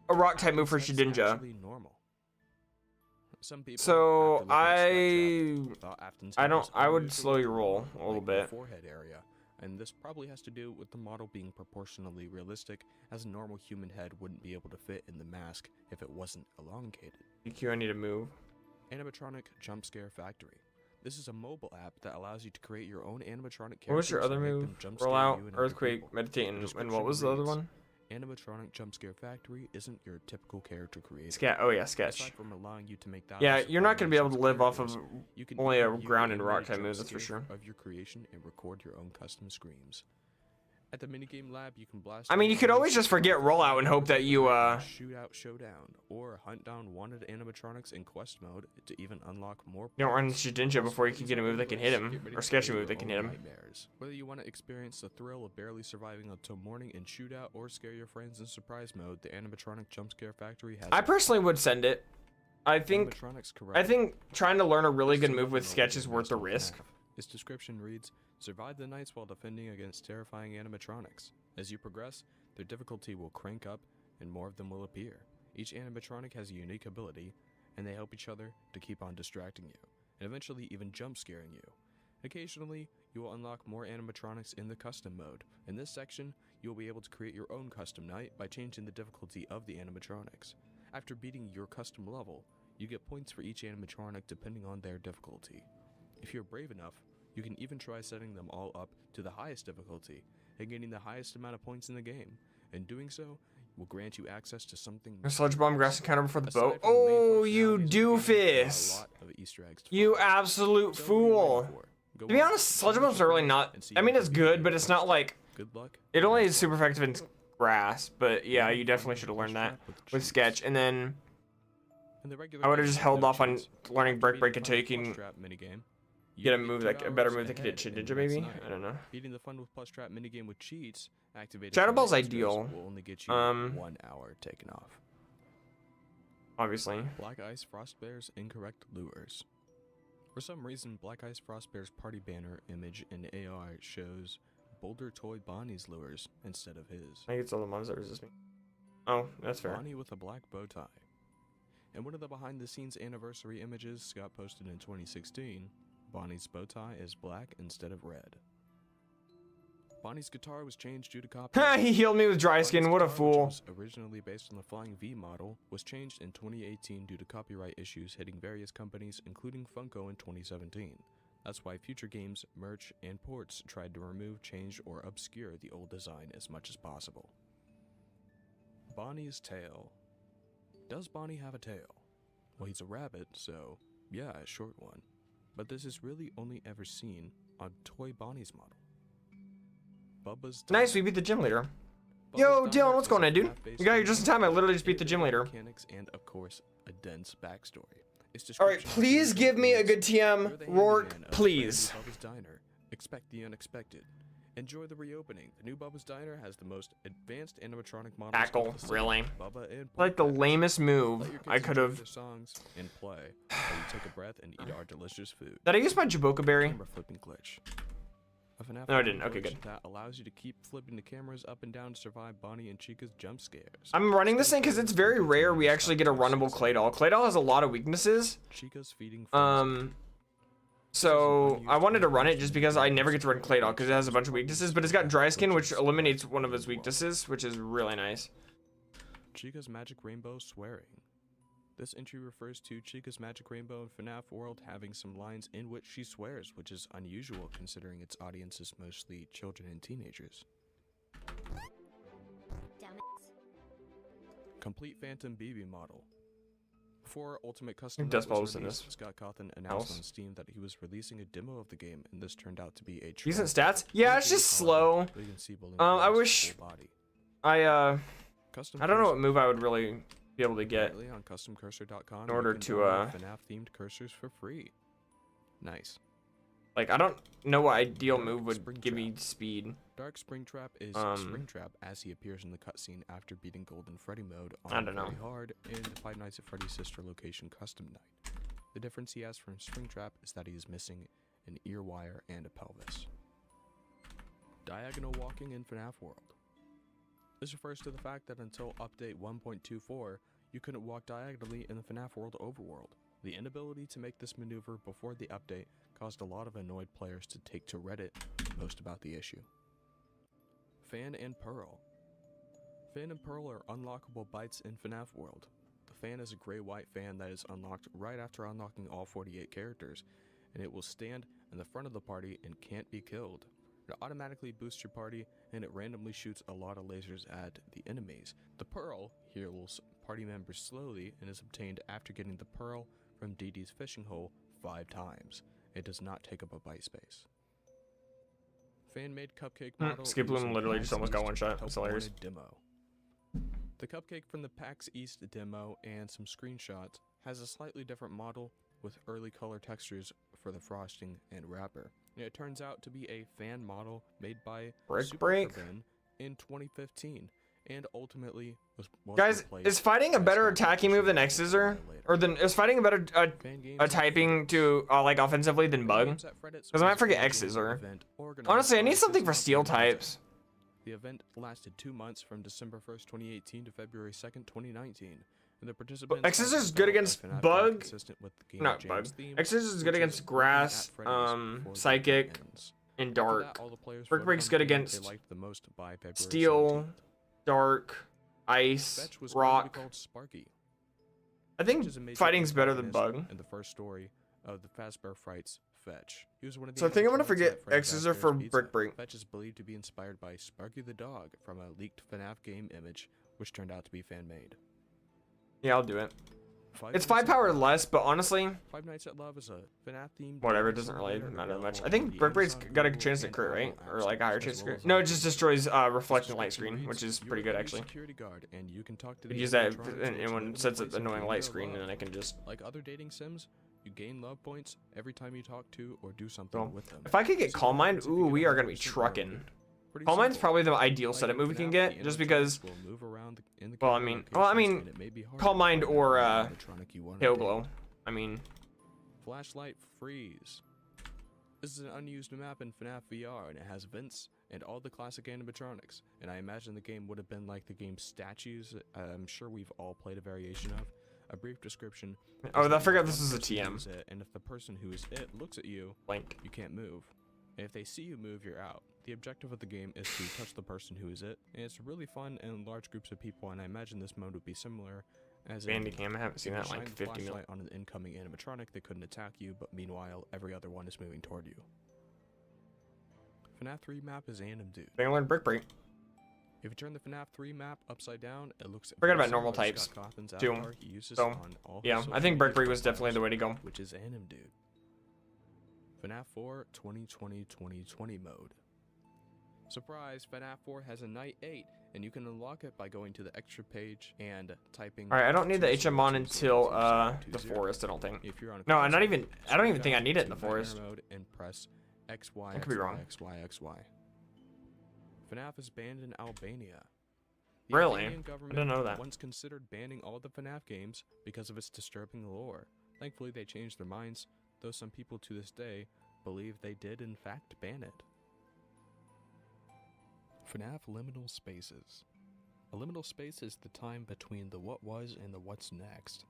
a rock type move for Shedinja. So I would slow your roll a little bit. Forehead area. And this probably has to do with the model being proportionally realistic, as a normal human head wouldn't be able to fit in the mask if it wasn't elongated. EQ, I need to move. Animatronic Jump Scare Factory. This is a mobile app that allows you to create your own animatronic characters. What was your other move? Rollout, Earthquake, Meditate, and what was the other one? Animatronic Jump Scare Factory isn't your typical character creator. Oh yeah, Sketch. Aside from allowing you to make yeah, you're not going to be able to live off of only a ground and rock type move, that's for sure. Of your creation and record your own custom screams. At the minigame lab, you can blast. I mean, you could always just forget rollout and hope that you Shootout Showdown, or hunt down wanted animatronics in quest mode to even unlock more. You don't run Shedinja before you can get a move that can hit him, or Sketch a move that can hit him. Whether you want to experience the thrill of barely surviving until morning in Shootout, or scare your friends in surprise mode, the animatronic Jump Scare Factory has. I personally would send it. I think trying to learn a really good move with Sketch is worth the risk. Its description reads, survive the nights while defending against terrifying animatronics. As you progress, their difficulty will crank up and more of them will appear. Each animatronic has a unique ability, and they help each other to keep on distracting you, and eventually even jump scaring you. Occasionally, you will unlock more animatronics in the custom mode. In this section, you will be able to create your own custom night by changing the difficulty of the animatronics. After beating your custom level, you get points for each animatronic depending on their difficulty. If you're brave enough, you can even try setting them all up to the highest difficulty and getting the highest amount of points in the game. And doing so will grant you access to something. Sludge bomb grass encounter before the boat. Oh, you doofus! You absolute fool! To be honest, sludge bombs are really not. I mean, it's good, but it's not like. Good luck. It only is super effective in grass, but yeah, you definitely should have learned that with Sketch. And then I would have just held off on learning Break until you can get a move like a better move that can hit Shedinja, maybe. I don't know. Beating the fun with plus trap minigame with cheats, activated Shadow Ball's ideal. Will only get you 1 hour taken off. Obviously. Black Ice Frost Bear's incorrect lures. For some reason, Black Ice Frost Bear's party banner image in AR shows Boulder Toy Bonnie's lures instead of his. I think it's all the ones that resist me. Oh, that's fair. Bonnie with a black bow tie. In one of the behind-the-scenes anniversary images Scott posted in 2016, Bonnie's bow tie is black instead of red. Bonnie's guitar was changed due to copyright. He healed me with dry skin, what a fool. Originally based on the Flying V model, was changed in 2018 due to copyright issues hitting various companies, including Funko in 2017. That's why future games, merch, and ports tried to remove, change, or obscure the old design as much as possible. Bonnie's tail. Does Bonnie have a tail? Well, he's a rabbit, so yeah, a short one. But this is really only ever seen on Toy Bonnie's model. Bubba's Nice, we Diner. beat the gym leader. Bubba's Yo, Diner Dylan, what's is going a on, dude? FNAF-based You got here just in time. I literally just beat the gym leader. Mechanics and of course a dense backstory. Its All right, description please of give me a good You're TM. the Rourke, handyman of please. brand new Bubba's Diner. Expect the unexpected. Enjoy the reopening. The new Bubba's Diner has the most advanced animatronic models. Tackle, of the city. really? Bubba and Like the popCat. lamest move Let your kids I could enjoy have. their songs and play while you take a breath and eat our delicious food. Did I use my Jaboka berry? Camera flipping glitch. A FNAF No, I didn't. Okay, glitch good. That allows you to keep flipping the cameras up and down to survive Bonnie and Chica's jump scares. I'm running this thing because it's very rare we actually get a runnable clay doll. Clay doll has a lot of weaknesses. Chica's feeding frenzy. So I wanted to run it just because I never get to run clay doll because it has a bunch of weaknesses, but it's got dry skin, which eliminates one of its weaknesses, which is really nice. Chica's Magic Rainbow swearing. This entry refers to Chica's Magic Rainbow in FNAF World having some lines in which she swears, which is unusual considering its audience is mostly children and teenagers. Damn it. Complete Phantom BB model. Before Ultimate Custom Dust Mode Balls was in released, this. Scott Cawthon announced House. on Steam that he was releasing a demo of the game, and this turned out to be a Decent troll. stats. Yeah, it's just slow. But you can see below I his wish- full body. Custom I don't know what cursor- move I would really be able to get. Currently on customcursor.com in order you can to, download FNAF themed cursors for free. Nice. Like, I don't know what ideal move would give me speed. Dark Springtrap is Springtrap as he appears in the cutscene after beating Golden Freddy mode on I don't know. Very Hard in the Five Nights at Freddy's sister location custom night. The difference he has from Springtrap is that he is missing an ear wire and a pelvis. Diagonal walking in FNAF World. This refers to the fact that until update 1.24, you couldn't walk diagonally in the FNAF World overworld. The inability to make this maneuver before the update caused a lot of annoyed players to take to Reddit to post about the issue. Fan and Pearl. Fan and Pearl are unlockable bites in FNAF World. The fan is a gray-white fan that is unlocked right after unlocking all 48 characters, and it will stand in the front of the party and can't be killed. It automatically boosts your party, and it randomly shoots a lot of lasers at the enemies. The Pearl heals party members slowly and is obtained after getting the Pearl from Dee Dee's fishing hole 5 times. It does not take up a bite space. Fan-made cupcake model. Skip Bloom using literally PAX just almost got East one shot. Help That's hilarious. Wanted demo. The cupcake from the PAX East demo and some screenshots has a slightly different model with early color textures for the frosting and wrapper. It turns out to be a fan model made by Break. in 2015 and ultimately was Guys, replaced is fighting a by better Scott attacking move than Cawthon X Scissor? later. Or is fighting a better Fan games typing to like offensively than Bug? Because I might forget X Scissor. Honestly, I need something for steel types. The event lasted 2 months from December 1st, 2018 to February 2nd, 2019. And the participants X Scissor's good against FNAF Bug. consistent with the game Not Jam's Bug. theme, X Scissor's good which against is Grass, looking at Freddy's before the Psychic, game ends. and After Dark. that, all the players Brick voted Break's on good the game against they liked the most by February Steel, 17th. Dark, Ice, Fetch was going to be Rock. called Sparky. I Fetch think is a major fighting's better than protagonist Bug. in the first story of the Fazbear Frights, Fetch. He was one of the So I think I'm gonna animatronics forget at Freddy X Scissor Fazbear's for Pizza. Brick Break. Fetch is believed to be inspired by Sparky the dog from a leaked FNAF game image, which turned out to be fan-made. Yeah, I'll do it. Five It's Nights 5 at power Love. less, but honestly, Five Nights at Love is a FNAF themed. whatever, it doesn't really matter that much. I think Brick Break's got a chance to crit, right? Or like a higher chance to crit. No, it just destroys reflecting light screen, which is pretty good actually. Security guard, and you can talk to You the can use that animatronics, and when which it sets up plays into annoying your light screen, and love. then I can just. Like other dating sims, you gain love points every time you talk to or do something Well, with them. if I could get So Calm Mind, if you ooh, get we are gonna be 100% trucking. love, pretty Calm Mind's simple. probably the ideal Like setup in move we can FNAF, get, the just animatronics because. will move around in the Well, I camera mean, locations, and it may be hard Calm to Mind find or the animatronic you wanna Hail date. Glow. I mean, Flashlight Freeze. This is an unused map in FNAF VR, and it has vents and all the classic animatronics. And I imagine the game would have been like the game's statues. I'm sure we've all played a variation of. A brief description. oh, is I that forgot if this one is a person TM. moves it, and if the person who is it looks at you, Blank. you can't move. And if they see you move, you're out. The objective of the game is to touch the person who is it, and it's really fun in large groups of people, and I imagine this mode would be similar. As in, Bandicam, I haven't seen if that you in like shine the 50 flashlight mil. on an incoming animatronic, they couldn't attack you, but meanwhile, every other one is moving toward you. FNAF 3 map is Anim Dude. I learned Brick Break. If you turn the FNAF 3 map upside down, it looks Forgot very about normal similar to types, Scott Cawthon's too. avatar he uses So, on all his yeah, social I think Brick media Break was definitely the way to go. profiles, which is Anim Dude. FNAF 4 2020-2020 mode. Surprise, FNAF 4 has a Night 8, and you can unlock it by going to the extra page and typing... Alright, I don't need the HM until the forest, I don't think. If you're on No, I don't even think I need it in the forest. Mode and press XY, I could be wrong. XY. FNAF is banned in Albania. Really? Albanian I government didn't know that. once considered banning all the FNAF games because of its disturbing lore. Thankfully, they changed their minds, though some people to this day believe they did in fact ban it. FNAF Liminal Spaces. A liminal space is the time between the what was and the what's next.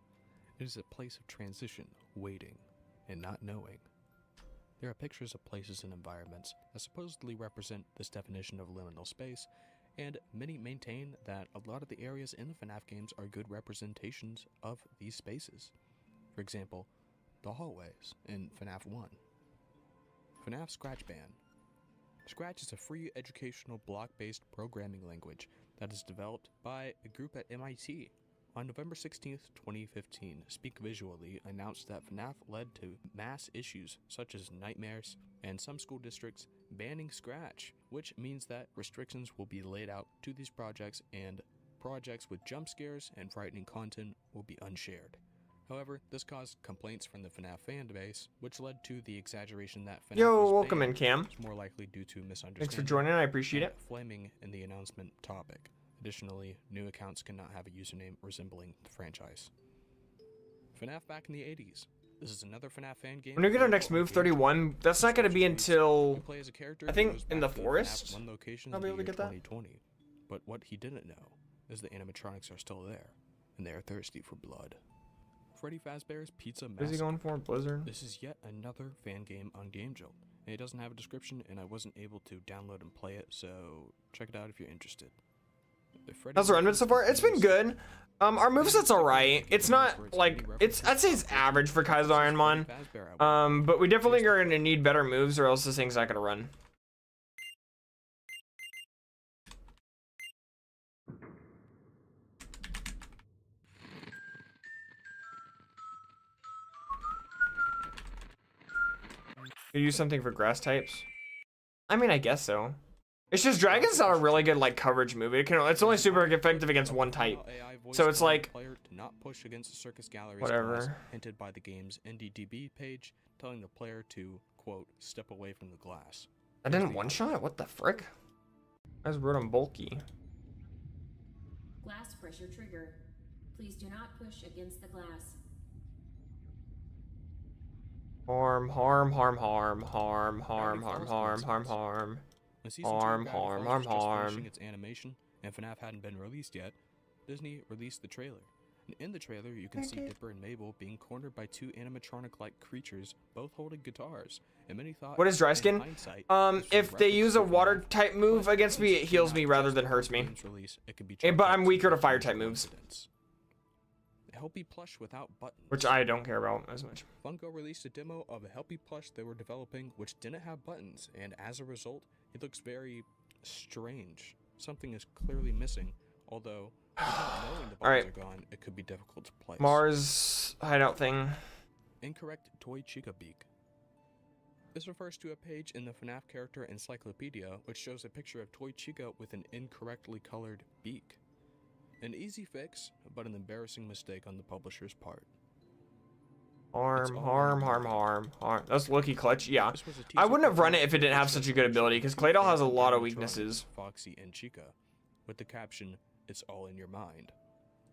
It is a place of transition, waiting, and not knowing. There are pictures of places and environments that supposedly represent this definition of liminal space, and many maintain that a lot of the areas in the FNAF games are good representations of these spaces. For example, the hallways in FNAF 1. FNAF Scratch Band. Scratch is a free educational block-based programming language that is developed by a group at MIT. On November 16th, 2015, Speak Visually announced that FNAF led to mass issues such as nightmares and some school districts banning Scratch, which means that restrictions will be laid out to these projects and projects with jump scares and frightening content will be unshared. However, this caused complaints from the FNAF fan base, which led to the exaggeration that FNAF was Welcome in, banned, Cam. more likely due to misunderstanding. Thanks for joining, I appreciate it. Flaming in the announcement topic. Additionally, new accounts cannot have a username resembling the franchise. FNAF back in the 80s. This is another FNAF fan game. When we get our next move, 31, that's not going to be until, You play as a character I who think, goes in the back to forest. FNAF 1 location I'll in be the able to year get that. 2020. But what he didn't know is the animatronics are still there, and they are thirsty for blood. Freddy Fazbear's Pizza What is he Massacre. going for? Blizzard? This is yet another fan game on GameJolt. And it doesn't have a description, and I wasn't able to download and play it, so check it out if you're interested. How's the run been so far? It's been good. Our moveset's alright. It's not like I'd say it's average for KAIZO IRONMON. But we definitely are gonna need better moves or else this thing's not gonna run. You use something for grass types? I mean, I guess so. It's just Dragon's not a really good like coverage move. It's only super effective against one type. So it's like player to not push against the circus gallery's whatever. glass, hinted by the game's NDDB page, telling the player to quote step away from the glass. I didn't one shot. What the frick? I just wrote him bulky. Glass pressure trigger. Please do not push against the glass. Harm, harm, harm, harm, harm, harm, harm, harm, harm, harm. When Season 2 Harm, of harm, Gravity harm, Falls was just harm. finishing its animation, and FNAF hadn't been released yet, Disney released the trailer. And in the trailer, you can see Dipper and Mabel being cornered by two animatronic-like creatures, both holding guitars. And many thought, What is dry in skin? hindsight, this was If they reference use to a water FNAF, type move but against me, it since heals FNAF me rather just than got hurts the me. game's release, it could be But chalked I'm up to weaker to a fire type moves. coincidence. A Helpy plush without buttons. Which I don't care about as much. Funko released a demo of a Helpy plush they were developing which didn't have buttons, and as a result, it looks very strange. Something is clearly missing, although without knowing the buttons are gone, it could be difficult to place. Mars hideout thing. Incorrect Toy Chica Beak. This refers to a page in the FNAF character encyclopedia which shows a picture of Toy Chica with an incorrectly colored beak. An easy fix, but an embarrassing mistake on the publisher's part. Harm, harm, harm, harm, harm. That's Loki clutch. Yeah. This was a I teaser wouldn't have run it picture if it didn't have which such a showed good pictures ability, of because the Claydol has a character lot of animatronics, weaknesses. Foxy and Chica, with the caption, "It's all in your mind."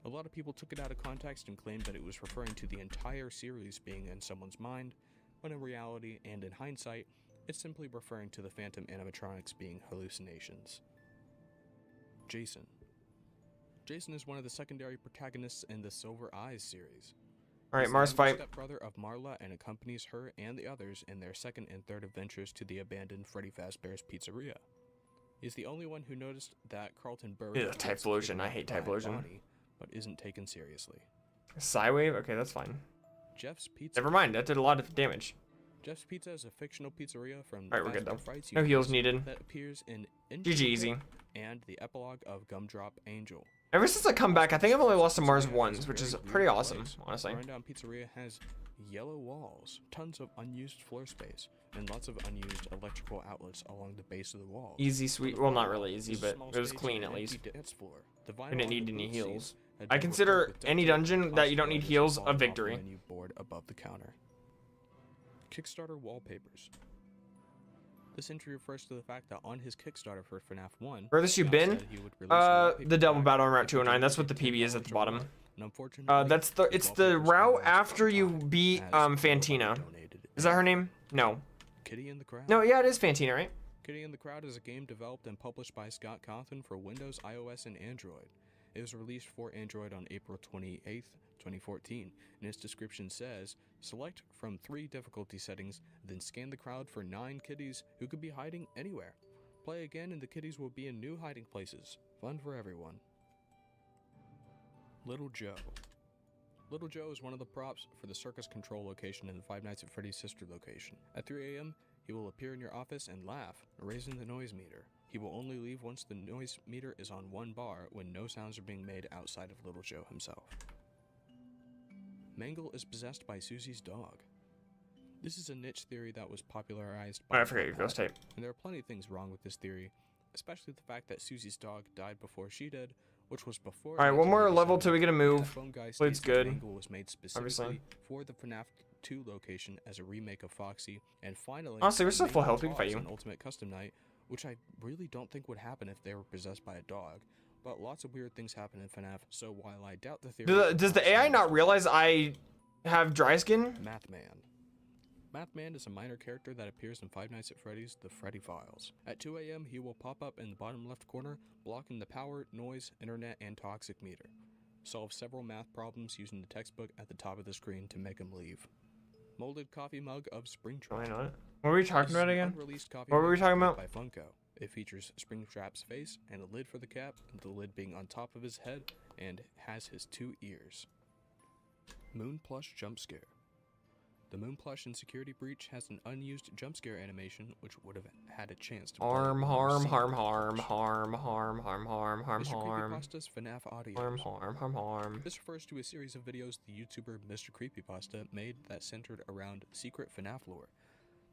A lot of people took it out of context and claimed that it was referring to the entire series being in someone's mind, when in reality and in hindsight, it's simply referring to the phantom animatronics being hallucinations. Jason. Jason is one of the secondary protagonists in the Silver Eyes series. Alright, He's the Mars younger fight. stepbrother of MYAAA and accompanies her and the others in their second and third adventures to the abandoned Freddy Fazbear's Pizzeria. He's the only one who noticed that Carlton Bird Ew, gets Typhlosion. I kidnapped hate by Typhlosion. Bonnie, but isn't taken seriously. Psywave? Okay, that's fine. Jeff's Pizza. Never mind, that did a lot of damage. Jeff's Pizza is a fictional pizzeria from Alright, we're good though. Fazbear Frights No heals universe needed. that appears in GG easy. and the epilogue of Gumdrop Angel. Ever since I come back, I think I've only lost to Mars once, which is pretty awesome, honestly. Rundown Pizzeria has yellow walls, tons of unused floor space, and lots of unused electrical outlets along the base of the wall. Easy, sweet. Well, not really easy, but it was clean at least. I didn't need any heals. I consider any dungeon that you don't need heals a victory. Menu board above the counter. Kickstarter wallpapers. This entry refers to the fact that on his Kickstarter for FNAF 1, Furthest you've been? The double battle on Route 209. That's what the PB is at the bottom. It's the route after you beat Fantina. Is that her name? No. Kitty in the Crowd. No, yeah, it is Fantina, right? Kitty in the Crowd is a game developed and published by Scott Cawthon for Windows, iOS, and Android. It was released for Android on April 28th, 2014, and its description says, select from 3 difficulty settings, then scan the crowd for 9 kitties who could be hiding anywhere. Play again and the kitties will be in new hiding places. Fun for everyone. Little Joe. Little Joe is one of the props for the Circus Control location in the Five Nights at Freddy's sister location. At 3 a.m., he will appear in your office and laugh, raising the noise meter. He will only leave once the noise meter is on 1 bar when no sounds are being made outside of Little Joe himself. Mangle is possessed by Susie's dog. This is a niche theory that was popularized by I forget your ghost tape. And there are plenty of things wrong with this theory, especially the fact that Susie's dog died before she did, which was before. Alright, one more level till we get a move. It's good. Mangle was made specifically for the FNAF 2 location as a remake of Foxy, and finally, honestly, we're still full health. We can fight you. An Ultimate Custom Night, which I really don't think would happen if they were possessed by a dog. But lots of weird things happen in FNAF, so while I doubt the theory... Does the AI not realize I have dry skin? Mathman. Mathman is a minor character that appears in Five Nights at Freddy's The Freddy Files. At 2 a.m., he will pop up in the bottom left corner, blocking the power, noise, internet, and toxic meter. Solve several math problems using the textbook at the top of the screen to make him leave. Molded coffee mug of Springtrap. Why not? What were we talking about again? What were we talking about? By Funko. It features Springtrap's face and a lid for the cap, the lid being on top of his head, and has his 2 ears. Moon Plush Jump Scare. The Moon Plush in Security Breach has an unused jump scare animation, which would have had a chance to harm. Mr. Creepypasta's FNAF audio. This refers to a series of videos the YouTuber Mr. Creepypasta made that centered around secret FNAF lore.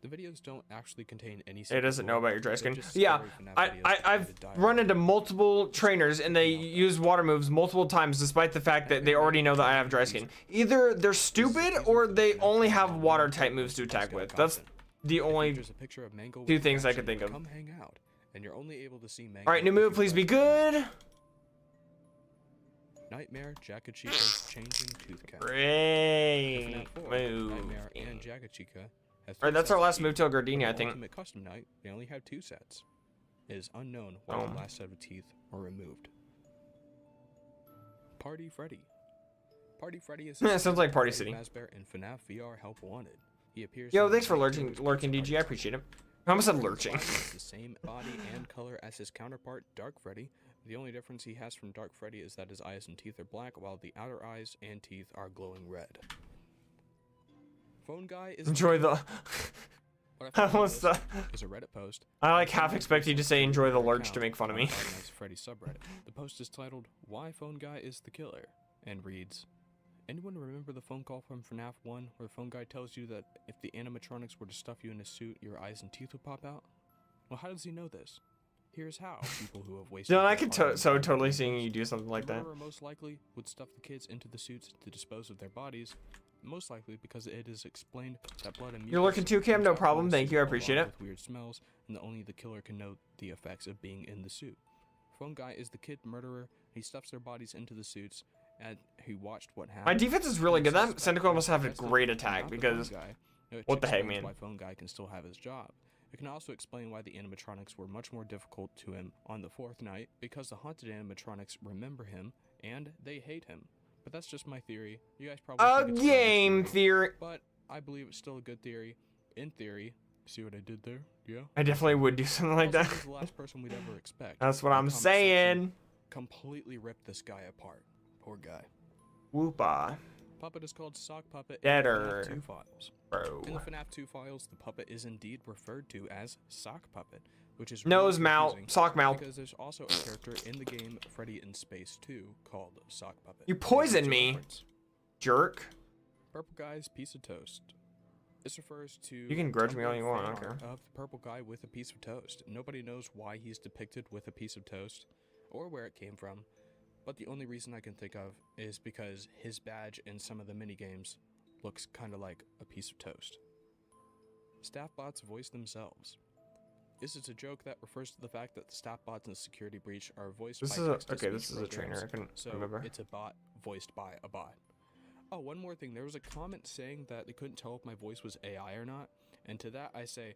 The videos don't actually contain any. It doesn't know about your dry skin. Yeah, I've run into multiple trainers and they use water moves multiple times despite the fact that they already know that I have dry skin. Either they're stupid or they only have water type moves to attack with. That's the only 2 things I could think of. Come hang out, and you're only able to see Mango. All right, new move, please be good. Nightmare Jackachika's changing tooth cap. Great move. Nightmare and Jackachika. Alright, that's our last move till Gardenia, I think. Ultimate Custom Night, they only have 2 sets. It is unknown why the last set of teeth were removed. Party Freddy. Party Freddy is sounds like Party City. In FNAF VR Help Wanted. He appears. Yo, thanks for lurking DG. I appreciate it. I almost said lurching. The same body and color as his counterpart, Dark Freddy. The only difference he has from Dark Freddy is that his eyes and teeth are black, while the outer eyes and teeth are glowing red. Phone Guy is enjoy the. Is a Reddit post. I like half expect you to say enjoy the lurch to make fun of me. Freddy subreddit. The post is titled "Why Phone Guy is the Killer" and reads, "Anyone remember the phone call from FNAF 1 where the phone guy tells you that if the animatronics were to stuff you in a suit, your eyes and teeth would pop out? Well, how does he know this? Here's how. People who have wasted. No, I could totally seeing you do something like that. Most likely would stuff the kids into the suits to dispose of their bodies. Most likely because it is explained that blood and you're looking too, Cam. No problem. Thank you. I appreciate it. With weird smells, and that only the killer can know the effects of being in the suit. Phone Guy is the kid murderer. He stuffs their bodies into the suits, and he watched what happened. My defense is really good. That Sentinel must have a great attack because what the heck, man? Why Phone Guy can still have his job. It can also explain why the animatronics were much more difficult to him on the 4th night, because the haunted animatronics remember him and they hate him. But that's just my theory. You guys probably a game theory. But I believe it's still a good theory. In theory, see what I did there? Yeah. I definitely would do something like that. He's the last person we'd ever expect. That's what I'm saying. Completely ripped this guy apart. Poor guy. Whoopa. Puppet is called Sock Puppet Deader. in the FNAF 2 files. Bro. In the FNAF 2 files, the puppet is indeed referred to as Sock Puppet, which is nose really mouth, sock mouth. Because there's also a character in the game Freddy in Space 2 called Sock Puppet. You poisoned me, jerk. Purple guy's piece of toast. This refers to You can grudge me all you want, I don't fan care. art of the purple guy with a piece of toast. Nobody knows why he's depicted with a piece of toast or where it came from, but the only reason I can think of is because his badge in some of the minigames looks kind of like a piece of toast. Staff bots voice themselves. This is a joke that refers to the fact that the staff bots in the security breach are voiced by text-to-speech This is a trainer. I couldn't so remember. it's a bot voiced by a bot. Oh, one more thing. There was a comment saying that they couldn't tell if my voice was AI or not. And to that I say...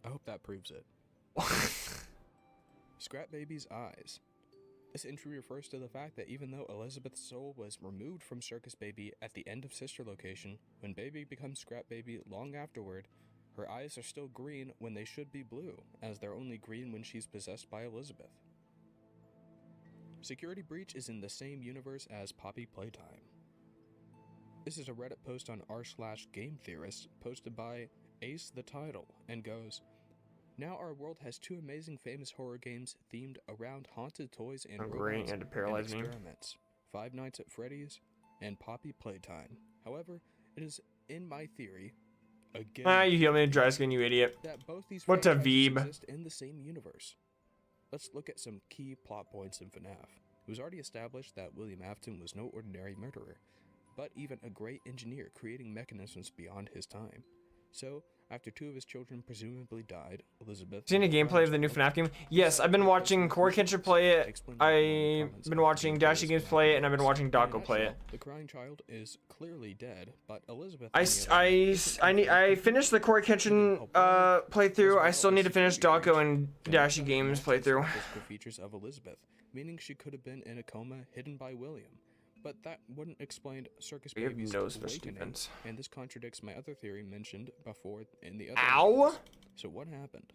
I hope that proves it. Scrap Baby's eyes. This entry refers to the fact that even though Elizabeth's soul was removed from Circus Baby at the end of Sister Location, when Baby becomes Scrap Baby long afterward, her eyes are still green when they should be blue, as they're only green when she's possessed by Elizabeth. Security Breach is in the same universe as Poppy Playtime. This is a Reddit post on r/GameTheorist posted by Ace the Title and goes, "Now our world has two amazing famous horror games themed around haunted toys and robots and to paralyze me. experiments, Five Nights at Freddy's and Poppy Playtime. However, it is in my theory, again, You heal me, dry skin, you idiot. that both these What a franchises Veeb. exist in the same universe. Let's look at some key plot points in FNAF. It was already established that William Afton was no ordinary murderer, but even a great engineer creating mechanisms beyond his time. So, after two of his children presumably died, Elizabeth... Seen a gameplay of the new FNAF game? Yes, I've been watching Core Kitchen play it. I've been watching Dashy Games play it, and I've been watching Doggo play it. The crying child is clearly dead, but Elizabeth... I finished the Core Kitchen playthrough. I still need to finish Doggo and Dashy Games playthrough. Physical features of Elizabeth, meaning she could have been in a coma hidden by William. But that wouldn't explain Circus We have Baby's no special awakening, defense. and this contradicts my other theory mentioned before in the other Ow! videos. So what happened?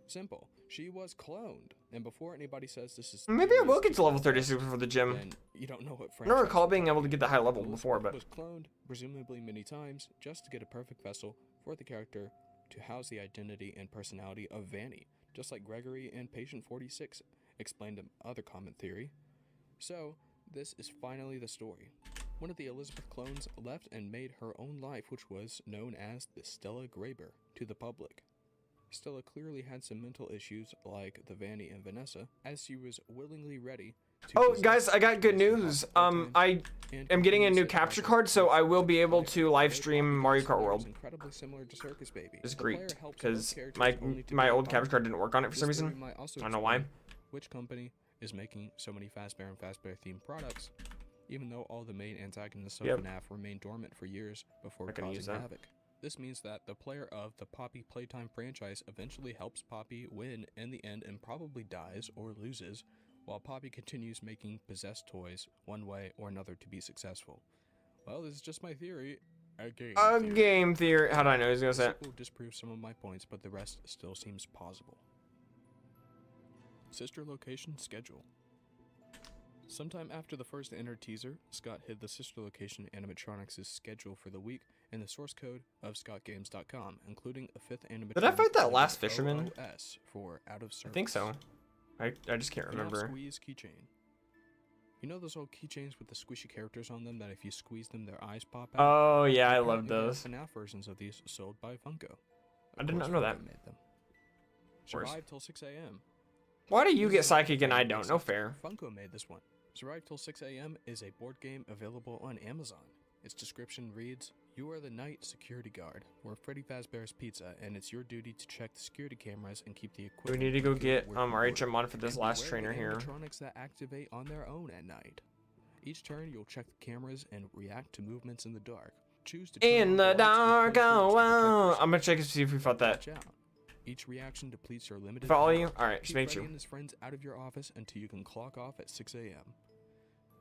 Simple. She was cloned, and before anybody says this is Maybe I will get to level 36 before the gym. then you don't know what I don't recall franchise being able to get the high level Elizabeth before, but was cloned, presumably many times, just to get a perfect vessel for the character to house the identity and personality of Vanny, just like Gregory and Patient 46 explained in other common theory. So, this is finally the story. One of the Elizabeth clones left and made her own life, which was known as the Stella Graber, to the public. Stella clearly had some mental issues like the Vanny and Vanessa, as she was willingly ready to... oh, possess guys, I got good the news. Playtime I and am getting a new use it capture as a card, so I will be able Right. to live stream Mario Kart World. Incredibly similar to Circus Baby. It's The player great helps because both characters my only to my be old a capture part. card didn't work on it for some This theory reason. might also I don't know why. explain which company is making so many Fazbear and Fazbear themed products, even though all the main antagonists of Yep. FNAF remained dormant for years before Not gonna use causing that. havoc. This means that the player of the Poppy Playtime franchise eventually helps Poppy win in the end and probably dies or loses, while Poppy continues making possessed toys one way or another to be successful. Well, this is just my theory. A Game theory. How did I know he was gonna say it? will disprove some of my points, but the rest still seems plausible. Sister Location Schedule. Sometime after the first entered teaser, Scott hid the Sister Location animatronics' schedule for the week in the source code of scottgames.com, including a fifth animatronic. Did I fight that last named fisherman? OOS for out of service. I think so. I just can't FNAF remember. Squeeze keychain. You know those old keychains with the squishy characters on them that if you squeeze them, their eyes pop out? Oh yeah, I love Apparently there are those. FNAF versions of these sold by Funko. I Of did not course know that. Funko made them. course. Survive till 6 a.m. Why do you This get is psychic and I really don't? basic. No fair. Funko made this one. Survive till 6 a.m. is a board game available on Amazon. Its description reads, "You are the night security guard. We're Freddy Fazbear's Pizza, and it's your duty to check the security cameras and keep the We equipment. need to go get where you work. RHM for this And last beware trainer the here. animatronics that activate on their own at night. Each turn, you'll check the cameras and react to movements in the dark. Choose to turn In on the lights or dark, play oh games to wow. protect I'm gonna check to see if we fought that. yourself. Watch out. Each reaction depletes your limited Follow power. you? Alright, just Keep make Freddy sure. and his friends out of your office until you can clock off at 6 a.m.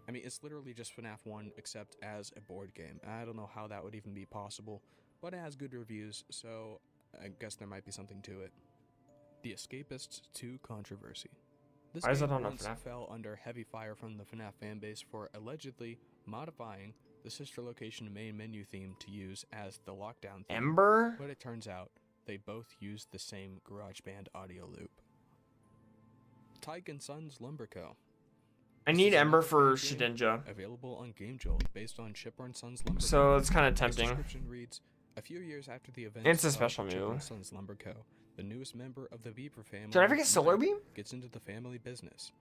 I mean, it's literally just FNAF 1, except as a board game. I don't know how that would even be possible, but it has good reviews, so I guess there might be something to it. The Escapists 2 controversy. This Why is game that on a once FNAF? fell under heavy fire from the FNAF fanbase for allegedly modifying the Sister Location main menu theme to use as the lockdown theme. Ember? But it turns out they both used the same GarageBand audio loop. Tyke & Sons Lumber Co. I need Ember for Shedinja. Available on Game Jolt based on Chipper and Son's Lumber. So it's kind of Its tempting. description reads, a few years after the events It's a of special Chipper and move. Son's Lumber Co., the newest member of the Beaver family, Did I ever get Solar Beam? gets into the family business.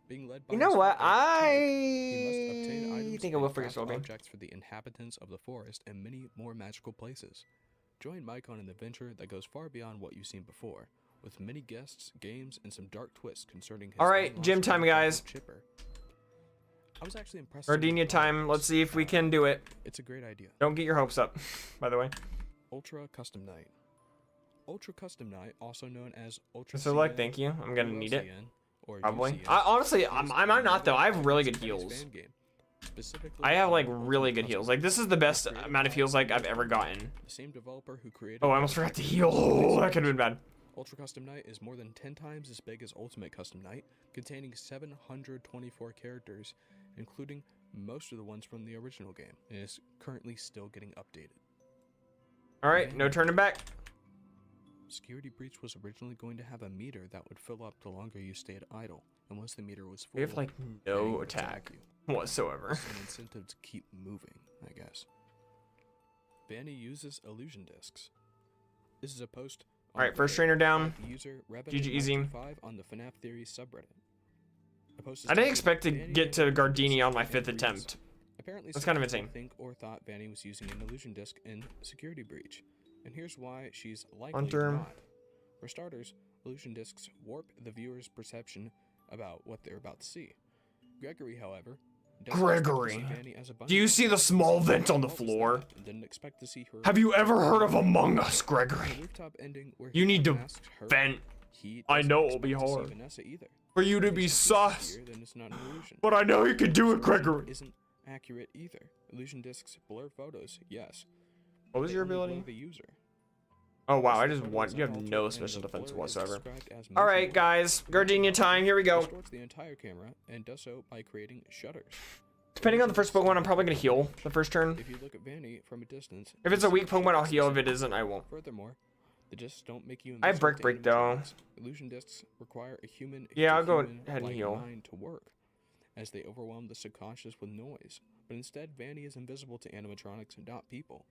Being led by You know his what? father, he must obtain I items think I will and forget craft Solar Beam. objects for the inhabitants of the forest and many more magical places. Join Mike on an adventure that goes far beyond what you've seen before, with many guests, games, and some dark twists concerning his Alright, long-lost gym time, friend, guys. Chipper. I was actually impressed. Gardenia time. Let's see if we can do it. It's a great idea. Don't get your hopes up, by the way. Ultra Custom Night. Ultra Custom Night, also known as Ultra Select, CN, thank you. I'm gonna need it. ULCN, or Probably. UCN, Honestly, is I might not though. I have really good Japanese heals. fan game. Specifically, I have like Ultra really good Custom heals. Like this is the best amount of heals like I've ever gotten. The same developer who created Oh, I almost forgot to heal. Oh, that could have been bad. Ultra Custom Night is more than 10 times as big as Ultimate Custom Night, containing 724 characters, including most of the ones from the original game, and is currently still getting updated. All right, no turning back. Security Breach was originally going to have a meter that would fill up the longer you stayed idle, and once the meter was full, We have like Vanny no would attack attack you. whatsoever. It's an incentive to keep moving, I guess. Vanny uses illusion discs. This is a post. All right, first trainer down. The user GG easy. Revenant925 on the FNAF Theory subreddit. The post is I didn't titled, expect to "Vanny get to and Gardini on my and 5th reads, attempt. Apparently, That's some kind of people insane. think or thought Vanny was using an illusion disc in Security Breach, and here's why she's likely Hunter. not. For starters, illusion discs warp the viewer's perception about what they're about to see. Gregory, however, doesn't expect to Gregory. see Vanny as a bunny. Do you see the small vent on the Noticed floor? that and didn't expect to see her Have you ever heard of Among Us, the Gregory? rooftop ending where You he need to asks her, vent he I doesn't know it'll be expect to see hard. Vanessa either. For you to If be it's sus. here, then it's not an illusion. But I know you can do it, Gregory. Isn't accurate either. Illusion discs blur photos, yes. What was They your only blur ability? The user. Oh wow, I The just photos want. You are have altered no and special the defense blur is whatsoever. described as All right, motion blur. guys, Gardenia time. Here we go. Distorts the entire camera and does so by creating shutters. Depending on the first Pokemon, I'm probably gonna heal the first turn. If you look at Vanny from a distance, If it's a weak Pokemon, I'll heal. If it isn't, I won't. Furthermore, the discs don't make you I have invisible Brick to Break, though. animatronics. Illusion discs require a human Yeah, I'll go human ahead and like heal. mind to work, as they overwhelm the subconscious with noise. But instead, Vanny is invisible to animatronics and not people.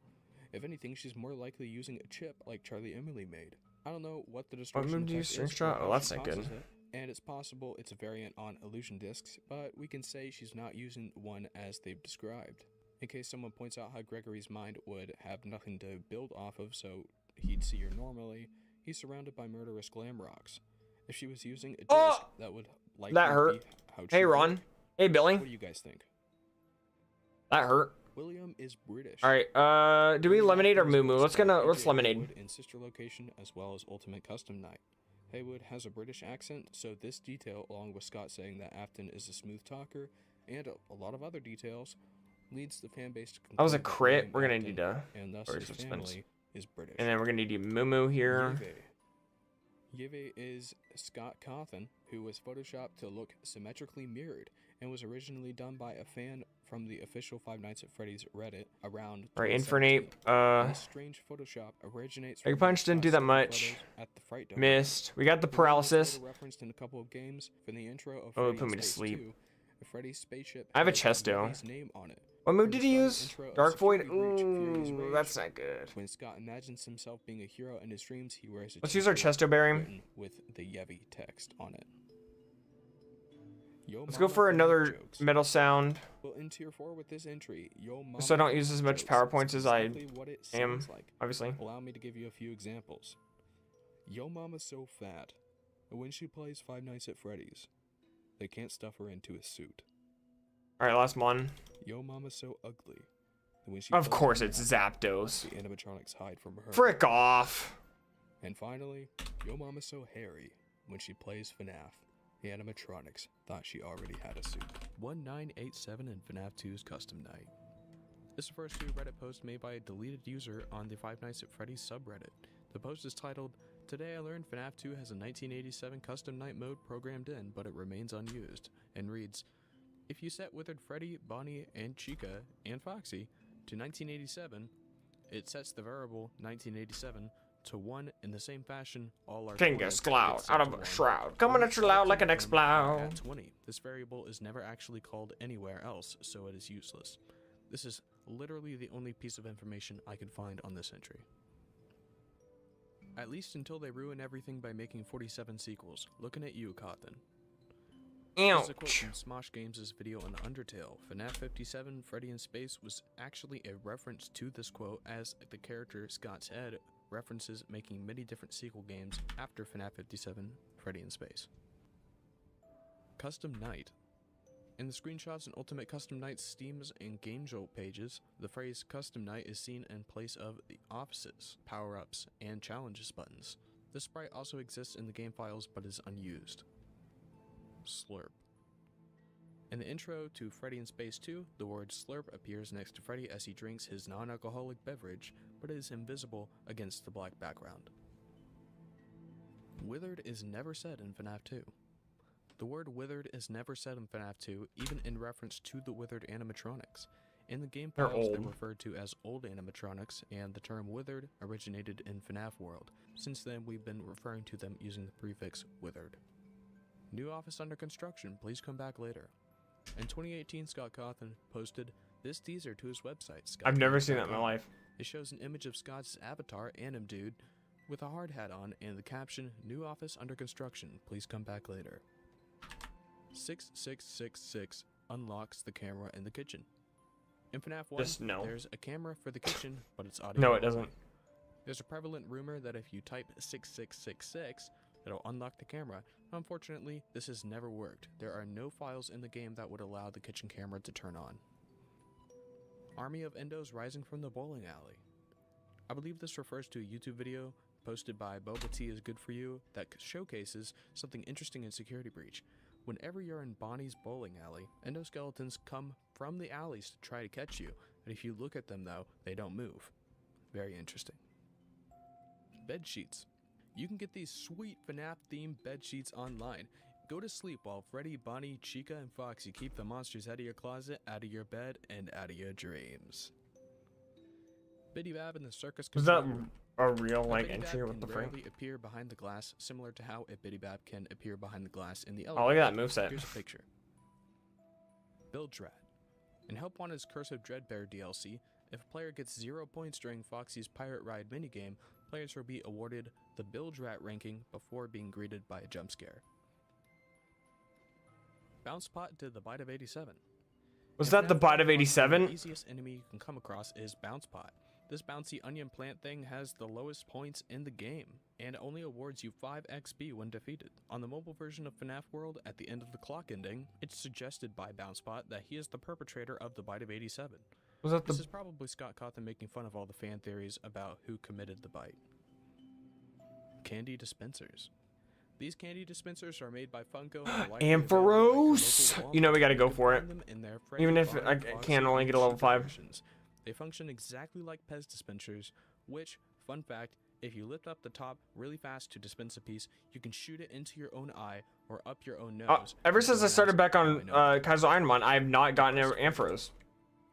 If anything, she's more likely using a chip like Charlie Emily made. I don't know what the distortion move do you effect string is or shot? how Oh, that's she not good. causes it, and it's possible it's a variant on illusion discs, but we can say she's not using one as they've described. In case someone points out how Gregory's mind would have nothing to build off of, so he'd see her normally, he's surrounded by murderous glam rocks. If she was using a disc, Oh! that would likely That hurt. be how Hey, she Ron. worked. Hey, Billy. What do you guys think? That hurt. William is British. All right. Do we lemonade or moo moo? Let's lemonade. Haywood in sister location as well as Ultimate Custom Night. Haywood has a British accent, so this detail, along with Scott saying that Afton is a smooth talker, and a lot of other details, leads the fan base to conclude That was a that crit. William We're gonna Afton, need to. and thus order his some family spins. is British. And then we're gonna need you moo moo here. Yeve is Scott Cawthon, who was photoshopped to look symmetrically mirrored, and was originally done by a fan from the official Five Nights at Freddy's Reddit around. All right, 2017. Infernape. This strange Photoshop originates Egg from Punch didn't do that classic much. photos at the Fright Dome. Missed. We got the The video was paralysis. later referenced in a couple of games from the intro of Oh, it Freddy put me to Stage sleep. 2. Freddy's spaceship I have a has Chesto. Yeve's name on it. What move From the did he starting use? intro of Dark Void. Security Breach, Fury's Ooh, Rage. that's not good. When Scott imagines himself being a hero in his dreams, he wears a Let's use our t-shirt Chesto Berry. written with the Yevy text on it. Yo Let's go Mama for Freddy another jokes. metal sound. We'll end tier 4 with this entry. Yo Mama So I don't Freddy use as much jokes. PowerPoints It's as I exactly what it am, sounds like. obviously. Allow me to give you a few examples. Yo Mama's so fat, and when she plays Five Nights at Freddy's, they can't stuff her into a suit. All right, last one. Yo Mama's so ugly, and when she Of plays course, FNAF, it's Zapdos. the animatronics hide from her. Frick off. And finally, Yo Mama's so hairy, when she plays FNAF, the animatronics thought she already had a suit. 1987 in FNAF 2's Custom Night. This refers to a Reddit post made by a deleted user on the Five Nights at Freddy's subreddit. The post is titled, "Today I learned FNAF 2 has a 1987 Custom Night mode programmed in, but it remains unused," and reads, "If you set Withered Freddy, Bonnie, and Chica, and Foxy to 1987, it sets the variable 1987 to 1 in the same fashion, all our Fingers 20 cloud get set out to of a 1. shroud. Coming at you loud like an At explode. 20. This variable is never actually called anywhere else, so it is useless. This is literally the only piece of information I could find on this entry. At least until they ruin everything by making 47 sequels. Looking at you, Cawthon. This is a quote Ouch. from Smosh Games' video on Undertale. FNAF 57 Freddy in Space was actually a reference to this quote, as the character Scott's Head references making many different sequel games after FNAF 57 Freddy in Space. Custom Night. In the screenshots and Ultimate Custom Night's Steams and Game Jolt pages, the phrase Custom Night is seen in place of the offices, power-ups, and challenges buttons. This sprite also exists in the game files but is unused. Slurp. In the intro to Freddy in Space 2, the word slurp appears next to Freddy as he drinks his non-alcoholic beverage, but it is invisible against the black background. Withered is never said in FNAF 2. The word withered is never said in FNAF 2, even in reference to the withered animatronics. In the game files, they're referred to as old animatronics, and the term withered originated in FNAF World. Since then, we've been referring to them using the prefix withered. New office under construction, please come back later. In 2018, Scott Cawthon posted this teaser to his website. I've never seen that in my life. It shows an image of Scott's avatar, Anim Dude, with a hard hat on, and the caption, New office under construction, please come back later. 6666 unlocks the camera in the kitchen. In FNAF 1, Just no. there's a camera for the kitchen, but it's audio. No, it doesn't. There's a prevalent rumor that if you type 6666, it'll unlock the camera. Unfortunately, this has never worked. There are no files in the game that would allow the kitchen camera to turn on. Army of Endos rising from the bowling alley. I believe this refers to a YouTube video posted by Boba T is Good For You that showcases something interesting in Security Breach. Whenever you're in Bonnie's bowling alley, endoskeletons come from the alleys to try to catch you, and if you look at them though, they don't move. Very interesting. Bed sheets. You can get these sweet FNAF-themed bed sheets online. Go to sleep while Freddy, Bonnie, Chica, and Foxy keep the monsters out of your closet, out of your bed, and out of your dreams. Biddy Bab in the circus. Was that a real like entry? What the can frick? rarely appear behind the glass, similar to how a Biddy Bab can appear behind the glass in the Oh, elevator. look at that moveset. Here's a picture. Build Drat. In Help Wanted's Curse of Dreadbear DLC, if a player gets 0 points during Foxy's Pirate Ride minigame, players will be awarded the Build Rat ranking before being greeted by a jump scare. Bounce Pot did the bite of 87. Was that the bite of The 87? easiest enemy you can come across is Bounce Pot. This bouncy onion plant thing has the lowest points in the game, and only awards you 5 XP when defeated. On the mobile version of FNAF World, at the end of the clock ending, it's suggested by BouncePot that he is the perpetrator of the bite of 87. Was that This the? is probably Scott Cawthon making fun of all the fan theories about who committed the bite. Candy dispensers. These candy dispensers are made by Funko. Amphyros! You know we gotta go for it. Even if I can't only get a level 5. They function exactly like Pez dispensers, which, fun fact, if you lift up the top really fast to dispense a piece, you can shoot it into your own eye or up your own nose. Ever since I started back on KAIZO IRONMON, I have not gotten Amphyros.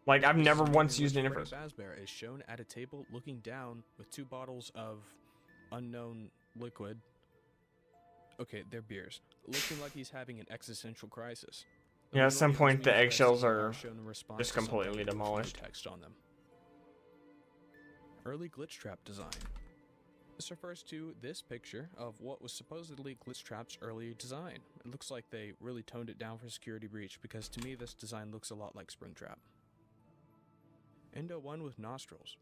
Like, I've never once used an Amphyros. Fazbear is shown at a table looking down with 2 bottles of unknown liquid. Okay, they're beers. Looking like he's having an existential crisis. Yeah, at some point the eggshells are shown in response just to something completely with demolished. text on them. Early glitch trap design. This refers to this picture of what was supposedly Glitch Trap's early design. It looks like they really toned it down for Security Breach, because to me this design looks a lot like Springtrap. Endo 1 with nostrils.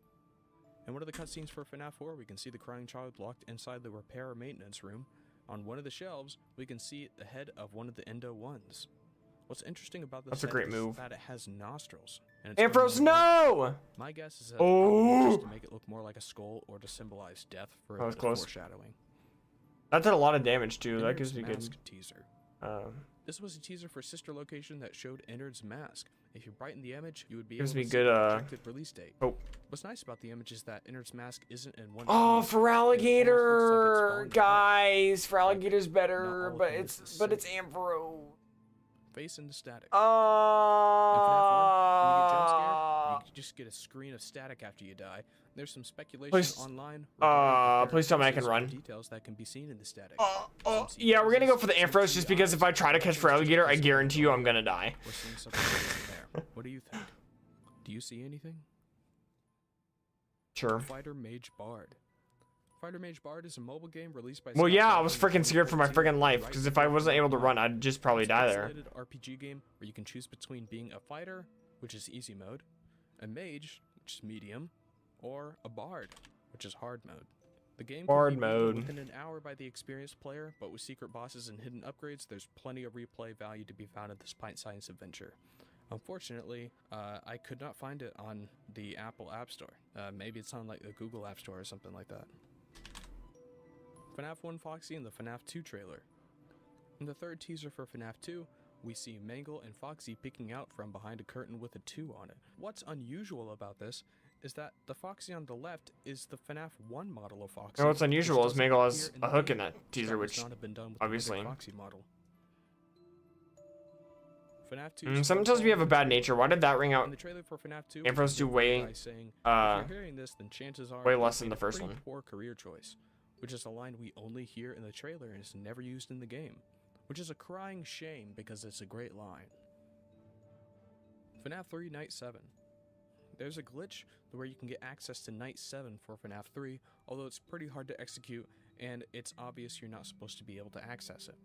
In one of the cutscenes for FNAF 4, we can see the crying child locked inside the repair maintenance room. On one of the shelves, we can see the head of one of the Endo 1s. What's interesting about this That's a great is move. that it has nostrils. And it's Amphyros, only no! My guess is that Oh! just to make it look more like a skull or to symbolize death for That was the close. foreshadowing. That did a lot of damage too. That Innard's gives me good. Mask teaser. This was a teaser for Sister Location that showed Innard's mask. If you brighten the image, you would be Gives able me to good, see the projected release date. Oh. What's nice about the image is that Innard's mask isn't in one Oh, piece. for It almost looks like it's alligator, falling apart. guys. For Like, alligator's not better, all but of it it's is the same. Amphyro. Face into static. Oh. In FNAF 1, when you get jump scared, you just get a screen of static after you die. There's some speculation Please- online. please tell me I can run. Details that can be seen in the static. Yeah, we're gonna go for the Amphros just because if I try to catch for alligator, I guarantee you I'm gonna die. We're seeing something there. What do you think? Do you see anything? Sure. Fighter Mage Bard. Fighter Mage Bard is a mobile game released by. Well, yeah, I SunKERN was in freaking scared for my 2014. freaking life because if I wasn't able to run, I'd just probably It's die an there. isolated RPG game where you can choose between being a fighter, which is easy mode, a mage, which is medium, or a bard, which is hard mode. The game Bard can be beaten mode. within an hour by the experienced player, but with secret bosses and hidden upgrades, there's plenty of replay value to be found in this pint-sized adventure. Unfortunately, I could not find it on the Apple App Store. Maybe it's on like the Google App Store or something like that. FNAF 1 Foxy and the FNAF 2 trailer. In the third teaser for FNAF 2, we see Mangle and Foxy peeking out from behind a curtain with a 2 on it. What's unusual about this is that the Foxy on the left is the FNAF 1 model of Foxy. And what's unusual which is doesn't Mangle has appear a the hook in game, that teaser, that would which not have been done with the obviously. Foxy model. FNAF 2 Someone tells me you have a bad nature. Why did that ring out? in the trailer for FNAF 2, Amphros do way, by saying, uh, if you're hearing this, then chances are way you less than made the a first pretty one. Poor career choice, which is a line we only hear in the trailer and is never used in the game, which is a crying shame because it's a great line. FNAF 3 Night 7. There's a glitch where you can get access to Night 7 for FNAF 3, although it's pretty hard to execute and it's obvious you're not supposed to be able to access it.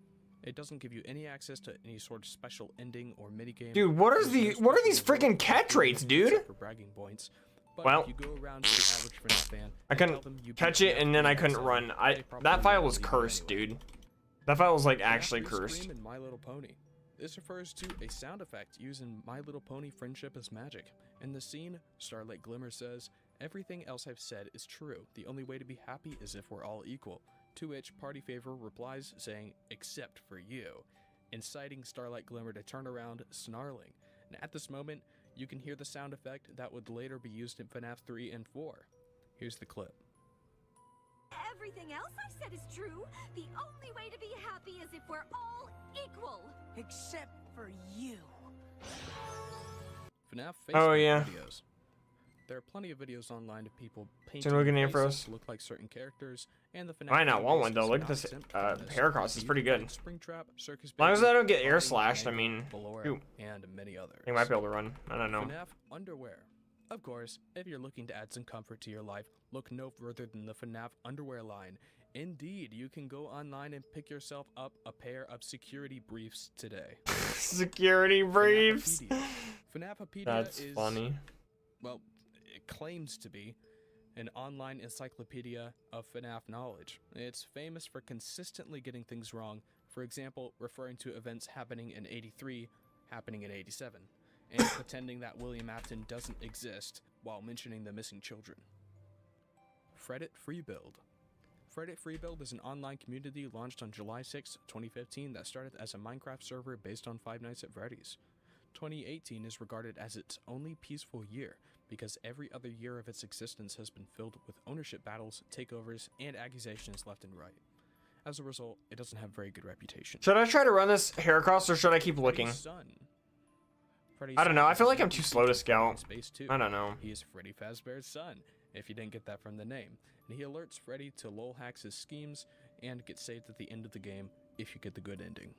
It doesn't give you any access to any sort of special ending or minigame. Dude, what are these freaking catch rates, dude? For bragging points. But Well, if you go around to the average FNAF fan, I and tell couldn't them you catch beat it and then I FNAF couldn't 7, run. they probably That file won't was leave cursed, anyway. dude. That file was like FNAF actually 3 cursed. Scream and My Little Pony. This refers to a sound effect used in My Little Pony Friendship is Magic. In the scene, Starlight Glimmer says, "Everything else I've said is true. The only way to be happy is if we're all equal." To which Party Favor replies saying, "Except for you," inciting Starlight Glimmer to turn around, snarling. And at this moment, you can hear the sound effect that would later be used in FNAF 3 and 4. Here's the clip. Everything else I said is true. The only way to be happy is if we're all equal. Except for you. FNAF Facebook Oh, yeah. videos. There are plenty of videos online of people painting So we're getting faces Amphros. to look like certain characters, and the FNAF Might not want fanbase one, though. is Look at not this, exempt from this. hair cross is pretty good. Springtrap, Circus As long as Baby, I don't get air Bonnie, slashed, I Mangle, mean, Ballora, shoot. and many others. I might be able to run. I don't know. FNAF underwear. Of course, if you're looking to add some comfort to your life, look no further than the FNAF underwear line. Indeed, you can go online and pick yourself up a pair of security briefs today. Security briefs. FNAFopedia That's is, funny. well, it claims to be an online encyclopedia of FNAF knowledge. It's famous for consistently getting things wrong, for example, referring to events happening in 83, happening in 87, and pretending that William Afton doesn't exist while mentioning the missing children. Fredit Free Build. Fredit Free Build is an online community launched on July 6, 2015 that started as a Minecraft server based on Five Nights at Freddy's. 2018 is regarded as its only peaceful year because every other year of its existence has been filled with ownership battles, takeovers, and accusations left and right. As a result, it doesn't have a very good reputation. Should I try to run this hair cross or should I keep looking? Freddy's son. Freddy's I don't know. son I feel is like I'm the too PC slow to in scout. Space 2. I don't know. He is Freddy Fazbear's son, if you didn't get that from the name. And he alerts Freddy to lol hacks his schemes and gets saved at the end of the game if you get the good ending.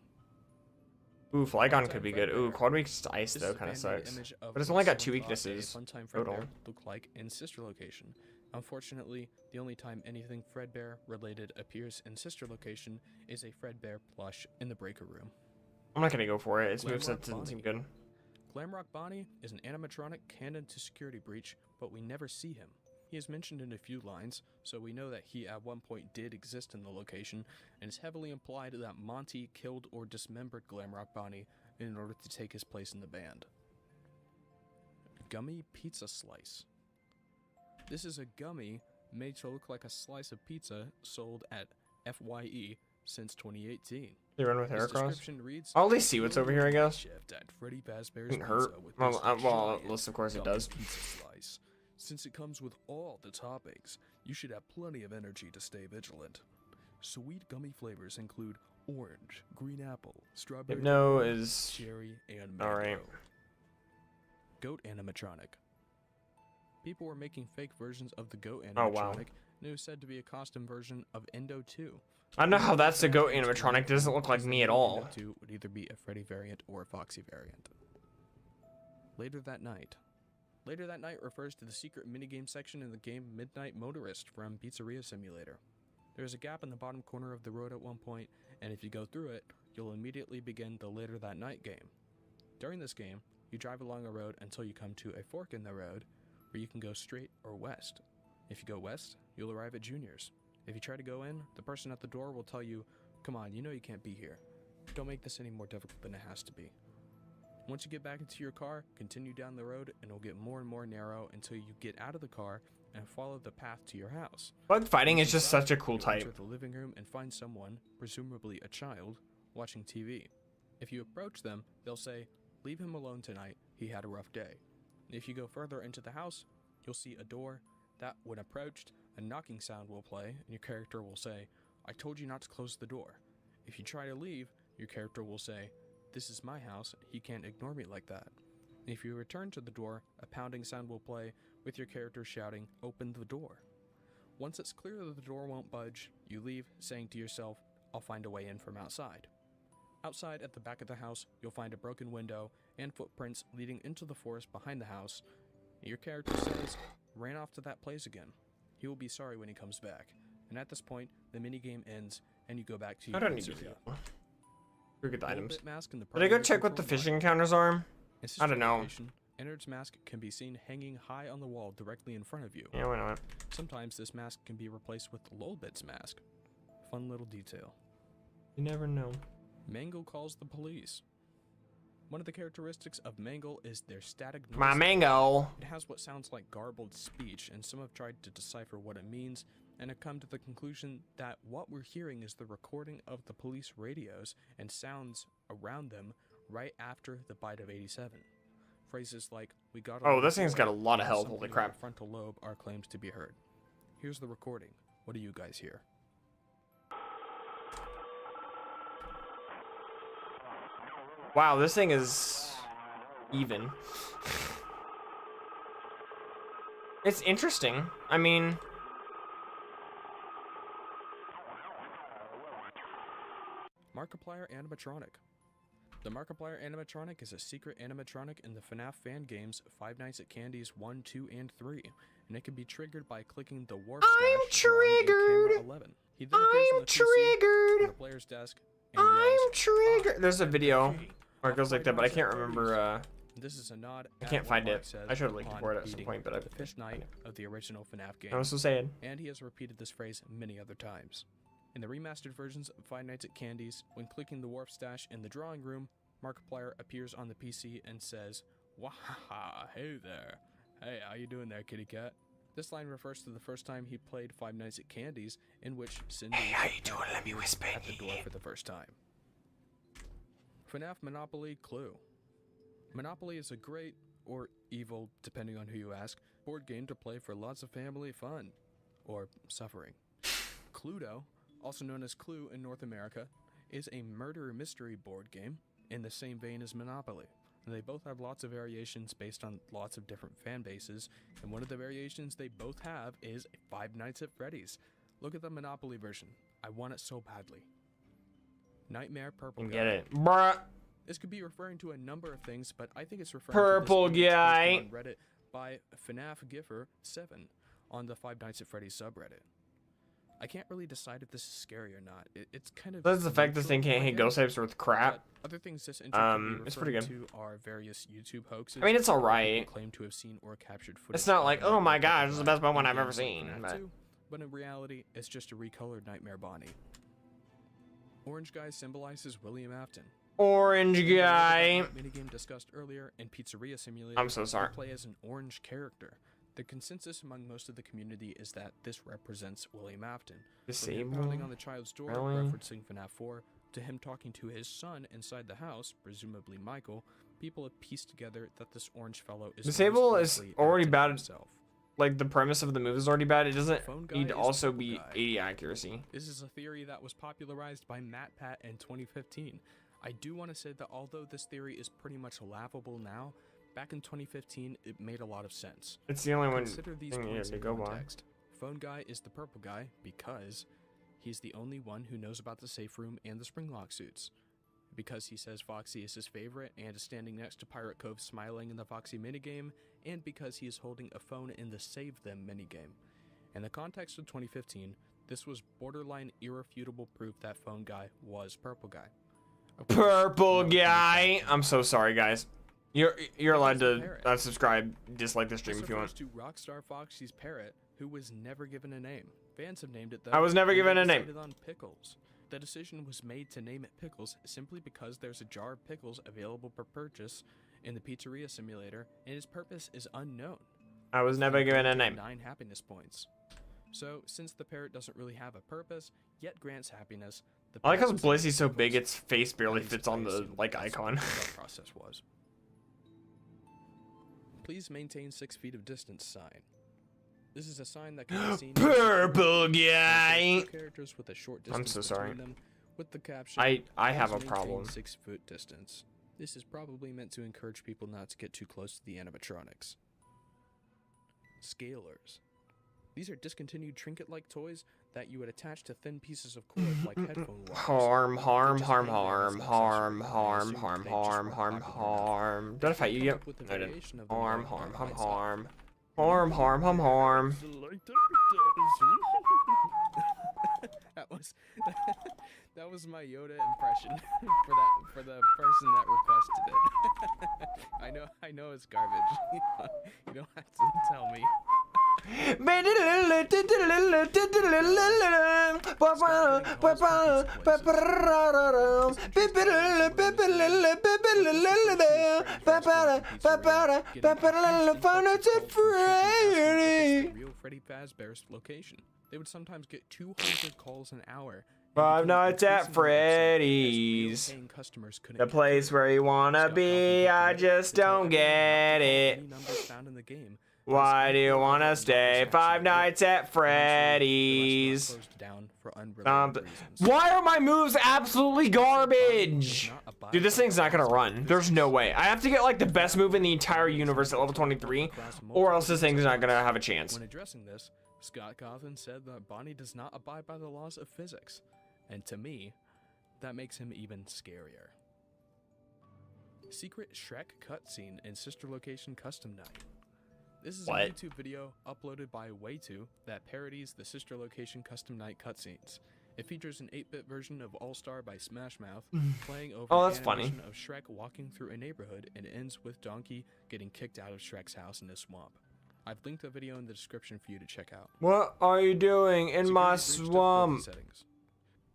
Ooh, Flygon could be good. Ooh, Quad Week's Ice, This though, is a kind of fan-made sucks. image of But it's what only got someone 2 thought a weaknesses funtime total. Fredbear looked like in Sister Location. Unfortunately, the only time anything Fredbear related appears in Sister Location is a Fredbear plush in the breaker room. I'm not gonna go for it. Its Glamrock moveset doesn't seem Bonnie. good. Glamrock Bonnie is an animatronic canon to Security Breach, but we never see him. He is mentioned in a few lines, so we know that he at one point did exist in the location, and it's heavily implied that Monty killed or dismembered Glamrock Bonnie in order to take his place in the band. Gummy Pizza Slice. This is a gummy made to look like a slice of pizza sold at FYE since 2018. They run with hair His cross. description reads, I'll at least see what's over here, I guess. Shift at Freddy Fazbear's Didn't hurt. Pizza with Well, this well, giant unless of course it gummy does. Pizza slice. Since it comes with all the toppings, you should have plenty of energy to stay vigilant. Sweet gummy flavors include orange, green apple, strawberry, Hypno is cherry, and mango. alright. Goat animatronic. people were making fake versions of the GOAT animatronic, Oh, wow. and it was said to be a custom version of Endo 2. I don't know how that's the GOAT animatronic. Doesn't look like me at all. Endo 2 would either be a Freddy variant or a Foxy variant. Later that night. Later that night refers to the secret minigame section in the game Midnight Motorist from Pizzeria Simulator. There is a gap in the bottom corner of the road at one point, and if you go through it, you'll immediately begin the Later That Night game. During this game, you drive along a road until you come to a fork in the road, where you can go straight or west. If you go west, you'll arrive at Junior's. If you try to go in, the person at the door will tell you, "Come on, you know you can't be here. Don't make this any more difficult than it has to be." Once you get back into your car, continue down the road and it'll get more and more narrow until you get out of the car and follow the path to your house. Bug fighting is just such a cool You'll enter type. the living room and find someone, presumably a child, watching TV. If you approach them, they'll say, "Leave him alone tonight, he had a rough day." If you go further into the house, you'll see a door that, when approached, a knocking sound will play and your character will say, "I told you not to close the door." If you try to leave, your character will say, "This is my house, he can't ignore me like that." If you return to the door, a pounding sound will play with your character shouting, "Open the door." Once it's clear that the door won't budge, you leave, saying to yourself, "I'll find a way in from outside." Outside at the back of the house, you'll find a broken window and footprints leading into the forest behind the house. Your character says, "Ran off to that place again." He will be sorry when he comes back. And at this point, the minigame ends and you go back to your I don't need to pizzeria. look at the items. Bullet mask in the Did I go primary check what the control fishing line. counters are? In I don't know. location, Ennard's mask can be seen hanging high on the wall directly in front of you. Yeah, why not? Sometimes this mask can be replaced with Lolbit's mask. Fun little detail. You never know. Mangle calls the police. One of the characteristics of Mangle is their static noise. My mango. It has what sounds like garbled speech, and some have tried to decipher what it means, and have come to the conclusion that what we're hearing is the recording of the police radios and sounds around them right after the bite of 87. Phrases like, "We got a Oh, lot this of thing's got a joy," lot of and health. "Something Holy in crap. the frontal lobe" are claims to be heard. Here's the recording. What do you guys hear? Wow, this thing is even. It's interesting. I mean, Markiplier animatronic. The Markiplier animatronic is a secret animatronic in the FNAF fan games Five Nights at Candy's 1, 2, and 3, and it can be triggered by clicking the warp I'm stash drawing in camera triggered. 11. He then appears on I'm the PC, on triggered. the player's desk, and I'm yells, triggered. There's a video "RPG." where it goes like that, but I can't remember. This is a nod. I at can't what find Mark it. says I should have linked it upon for it at some beating point, but I the Fish Knight of the original FNAF game. I was so sad. And he has repeated this phrase many other times. In the remastered versions of Five Nights at Candy's, when clicking the warp stash in the drawing room, Markiplier appears on the PC and says, "Wahaha, hey there. Hey, how you doing there, kitty cat?" This line refers to the first time he played Five Nights at Candy's, in which Cindy How you doing? Let me whisper. at the door for the first time. FNAF Monopoly Clue. Monopoly is a great, or evil, depending on who you ask, board game to play for lots of family fun. Or suffering. Cluedo, also known as Clue in North America, is a murder mystery board game in the same vein as Monopoly. They both have lots of variations based on lots of different fan bases, and one of the variations they both have is Five Nights at Freddy's. Look at the Monopoly version. I want it so badly. Nightmare Purple Get Guy. it, bruh. This could be referring to a number of things, but I think it's referring Purple to this image guy. posted on Reddit by FNAF Giffer 7 on the Five Nights at Freddy's subreddit. I can't really decide if this is scary or not. It's kind of. That's the fact this thing neutral, can't I hit guess, ghost types with crap. but other things this intro could be It's pretty referring to are various YouTube hoaxes. I mean, it's where alright. people claim to have seen or captured footage. It's not of like, Nightmare oh my Purple gosh, this is the Guy best one in I've ever games like seen. FNAF But 2, but in reality, it's just a recolored Nightmare Bonnie. Orange Guy symbolizes William Afton. Orange guy. Minigame discussed earlier in Pizzeria Simulator. I'm so sorry. You play as an orange character. The consensus among most of the community is that this represents William Afton. From him pounding on the child's door, Really? referencing FNAF 4, to him talking to his son inside the house, presumably Michael, people have pieced together that this orange fellow is Disable most is likely already Afton bad. himself. Like, the premise of the move is already bad. It doesn't Phone guy need to is also Purple be guy. 80 accuracy. This is a theory that was popularized by MatPat in 2015. I do want to say that although this theory is pretty much laughable now, Back in 2015, it made a lot of sense. It's the only one Consider these thing you have points to in go by. context. Phone guy is the purple guy because he's the only one who knows about the safe room and the spring lock suits. Because he says Foxy is his favorite and is standing next to Pirate Cove smiling in the Foxy minigame, and because he is holding a phone in the Save Them minigame. In the context of 2015, this was borderline irrefutable proof that phone guy was purple guy. Purple guy. I'm so sorry, guys. You're allowed to subscribe, dislike the stream if you want. To Rockstar Foxy's parrot, who was never given a name. Fans have named it though. I was never given a name. On Pickles. The decision was made to name it Pickles simply because there's a jar of pickles available for purchase in the pizzeria simulator, and its purpose is unknown. I was never given a name. 9 happiness points. So, since the parrot doesn't really have a purpose, yet grants happiness, the I like how Blissy's so big its face barely fits on the like icon. Process was. Please maintain 6 feet of distance sign. This is a sign that can be seen. Purple guy. Characters with a short distance I'm so sorry. them, with the caption. I have a "Please maintain problem. 6 foot distance. This is probably meant to encourage people not to get too close to the animatronics. Scalers. These are discontinued trinket-like toys that you would attach to thin pieces of cord like headphone wires. Harm. Did I fight you yet? I didn't. Harm. That was my Yoda impression for the person that requested it. I know it's garbage. You don't have to tell me. Real Freddy Fazbear's location. They would sometimes get 200 calls an hour. 5 Nights at Freddy's. The place where you wanna be, I just don't get it. Why do you wanna stay 5 Nights at Freddy's? Why are my moves absolutely garbage? Dude, this thing's not gonna run. There's no way. I have to get like the best move in the entire universe at level 23, or else this thing's not gonna have a chance. When addressing this, Scott Cawthon said that Bonnie does not abide by the laws of physics. And to me, that makes him even scarier. Secret Shrek cutscene in Sister Location Custom Night. This is a YouTube video uploaded by Way2 that parodies the Sister Location Custom Night cutscenes. It features an 8-bit version of All Star by Smash Mouth playing over that's an funny. animation of Shrek walking through a neighborhood, and ends with Donkey getting kicked out of Shrek's house in a swamp. I've linked the video in the description for you to check out. What are you doing in my swamp? Settings.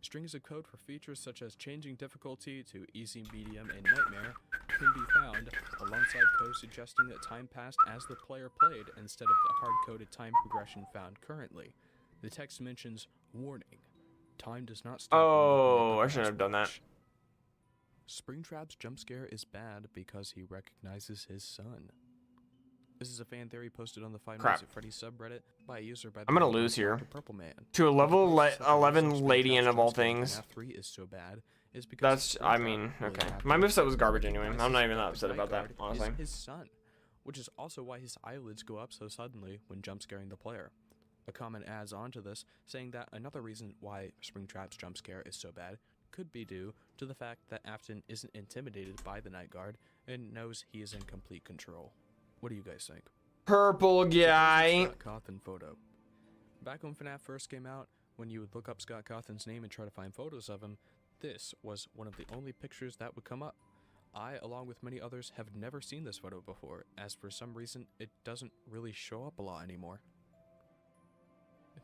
Strings of code for features such as changing difficulty to easy, medium, and nightmare can be found, alongside code suggesting that time passed as the player played instead of the hard-coded time progression found currently. The text mentions, warning, time does not stop. Oh, I shouldn't have done that. Springtrap's jump scare is bad because he recognizes his son. This is a fan theory posted on the Five Nights at Freddy's subreddit by a user by the I'm gonna lose here. Purple Man. To a level 11 lady in of all things. F3 is so bad is because That's, I mean, okay. My moveset was garbage anyway. I'm not even that upset about that, honestly. His son, which is also why his eyelids go up so suddenly when jump scaring the player. A comment adds on to this, saying that another reason why Springtrap's jump scare is so bad could be due to the fact that Afton isn't intimidated by the Night Guard and knows he is in complete control. What do you guys think? Purple guy. Scott Cawthon photo. Back when FNAF first came out, when you would look up Scott Cawthon's name and try to find photos of him, this was one of the only pictures that would come up. I, along with many others, have never seen this photo before, as for some reason, it doesn't really show up a lot anymore.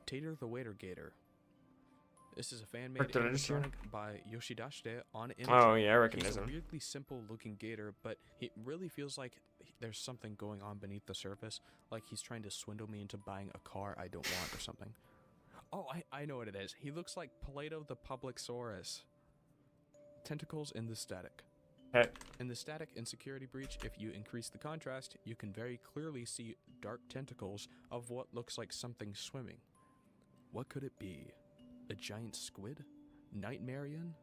Tater the Waiter Gator. This is a fan-made animatronic by Yoshidashite on Image. Oh yeah, I recognize him. him. He's a weirdly simple-looking gator, but he really feels like there's something going on beneath the surface, like he's trying to swindle me into buying a car I don't want or something. Oh, I know what it is. He looks like Plato the Publicosaurus. Tentacles in the static. Hey. In the static insecurity breach, if you increase the contrast, you can very clearly see dark tentacles of what looks like something swimming. What could it be? A giant squid? Nightmarian?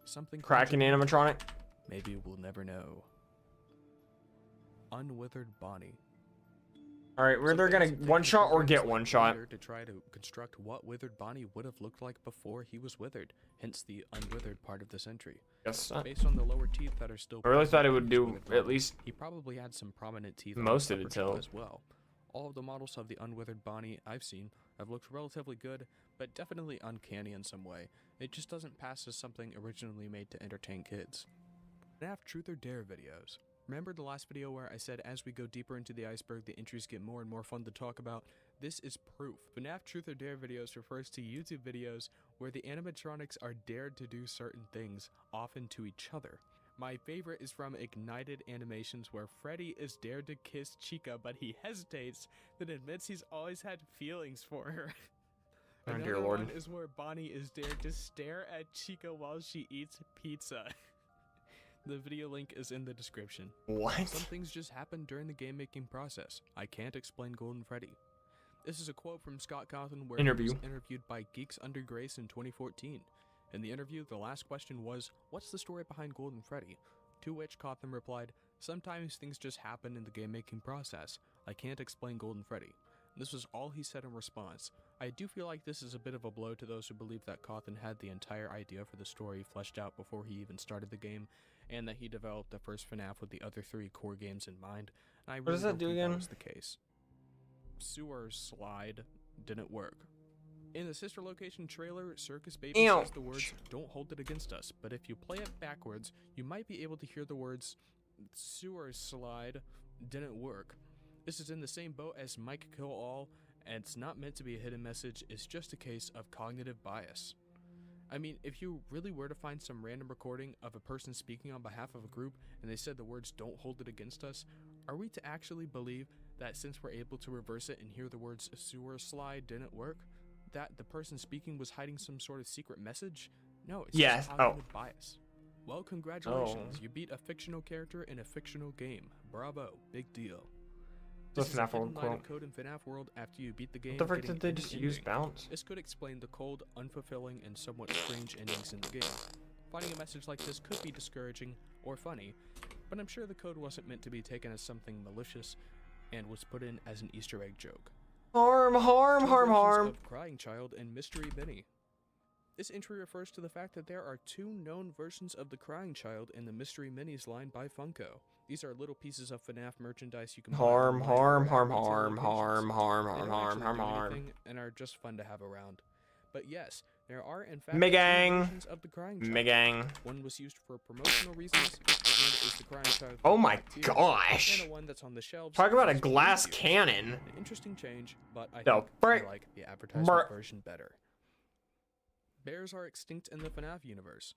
Something Cracking animatronic? Maybe we'll never know. Unwithered Bonnie. All right, we're either gonna one shot or get one shot. To try to construct what withered Bonnie would have looked like before he was withered, hence the unwithered part of this entry. Yes. Based on the lower teeth that are still. I really thought it would do at least. He probably had some prominent teeth. Most of its tail as well. All of the models of the unwithered Bonnie I've seen have looked relatively good, but definitely uncanny in some way. It just doesn't pass as something originally made to entertain kids. FNAF Truth or Dare videos. Remember the last video where I said as we go deeper into the iceberg, the entries get more and more fun to talk about? This is proof. FNAF Truth or Dare videos refers to YouTube videos where the animatronics are dared to do certain things, often to each other. My favorite is from Ignited Animations where Freddy is dared to kiss Chica, but he hesitates, then admits he's always had feelings for her. Oh, Another dear Lord. one is where Bonnie is dared to stare at Chica while she eats pizza. The video link is in the description. What? Some things just happen during the game making process. I can't explain Golden Freddy. This is a quote from Scott Cawthon where he was interviewed by Geeks Under Grace in 2014. In the interview, the last question was, what's the story behind Golden Freddy? To which Cawthon replied, sometimes things just happen in the game making process. I can't explain Golden Freddy. This was all he said in response. I do feel like this is a bit of a blow to those who believe that Cawthon had the entire idea for the story fleshed out before he even started the game, and that he developed the first FNAF with the other 3 core games in mind. And I really what does that do again? That was the case. Sewer slide didn't work. In the Sister Location trailer, Circus Baby says the words, don't hold it against us, but if you play it backwards, you might be able to hear the words, sewer slide didn't work. This is in the same boat as Mike Kill All, and it's not meant to be a hidden message, it's just a case of cognitive bias. I mean, if you really were to find some random recording of a person speaking on behalf of a group and they said the words don't hold it against us, are we to actually believe that since we're able to reverse it and hear the words sewer slide didn't work, that the person speaking was hiding some sort of secret message? No, it's just cognitive bias. Well, congratulations, you beat a fictional character in a fictional game. Bravo, big deal. The FNAF World quote. Code in FNAF World after you beat the game. What the frick did they just use bounce? This could explain the cold, unfulfilling, and somewhat strange endings in the game. Finding a message like this could be discouraging or funny, but I'm sure the code wasn't meant to be taken as something malicious and was put in as an Easter egg joke. Harm. Of Crying Child and Mystery Benny. This entry refers to the fact that there are 2 known versions of the Crying Child in the Mystery Minis line by Funko. These are little pieces of FNAF merchandise you can harm, and are just fun to have around. But yes, there are in fact versions of the Crying Child. One was used for promotional reasons, and is the Crying Child. Oh my gosh! And one that's on the shelves. Talk about a glass cannon. An interesting change, but I think I like the advertisement version better. Bears are extinct in the FNAF universe.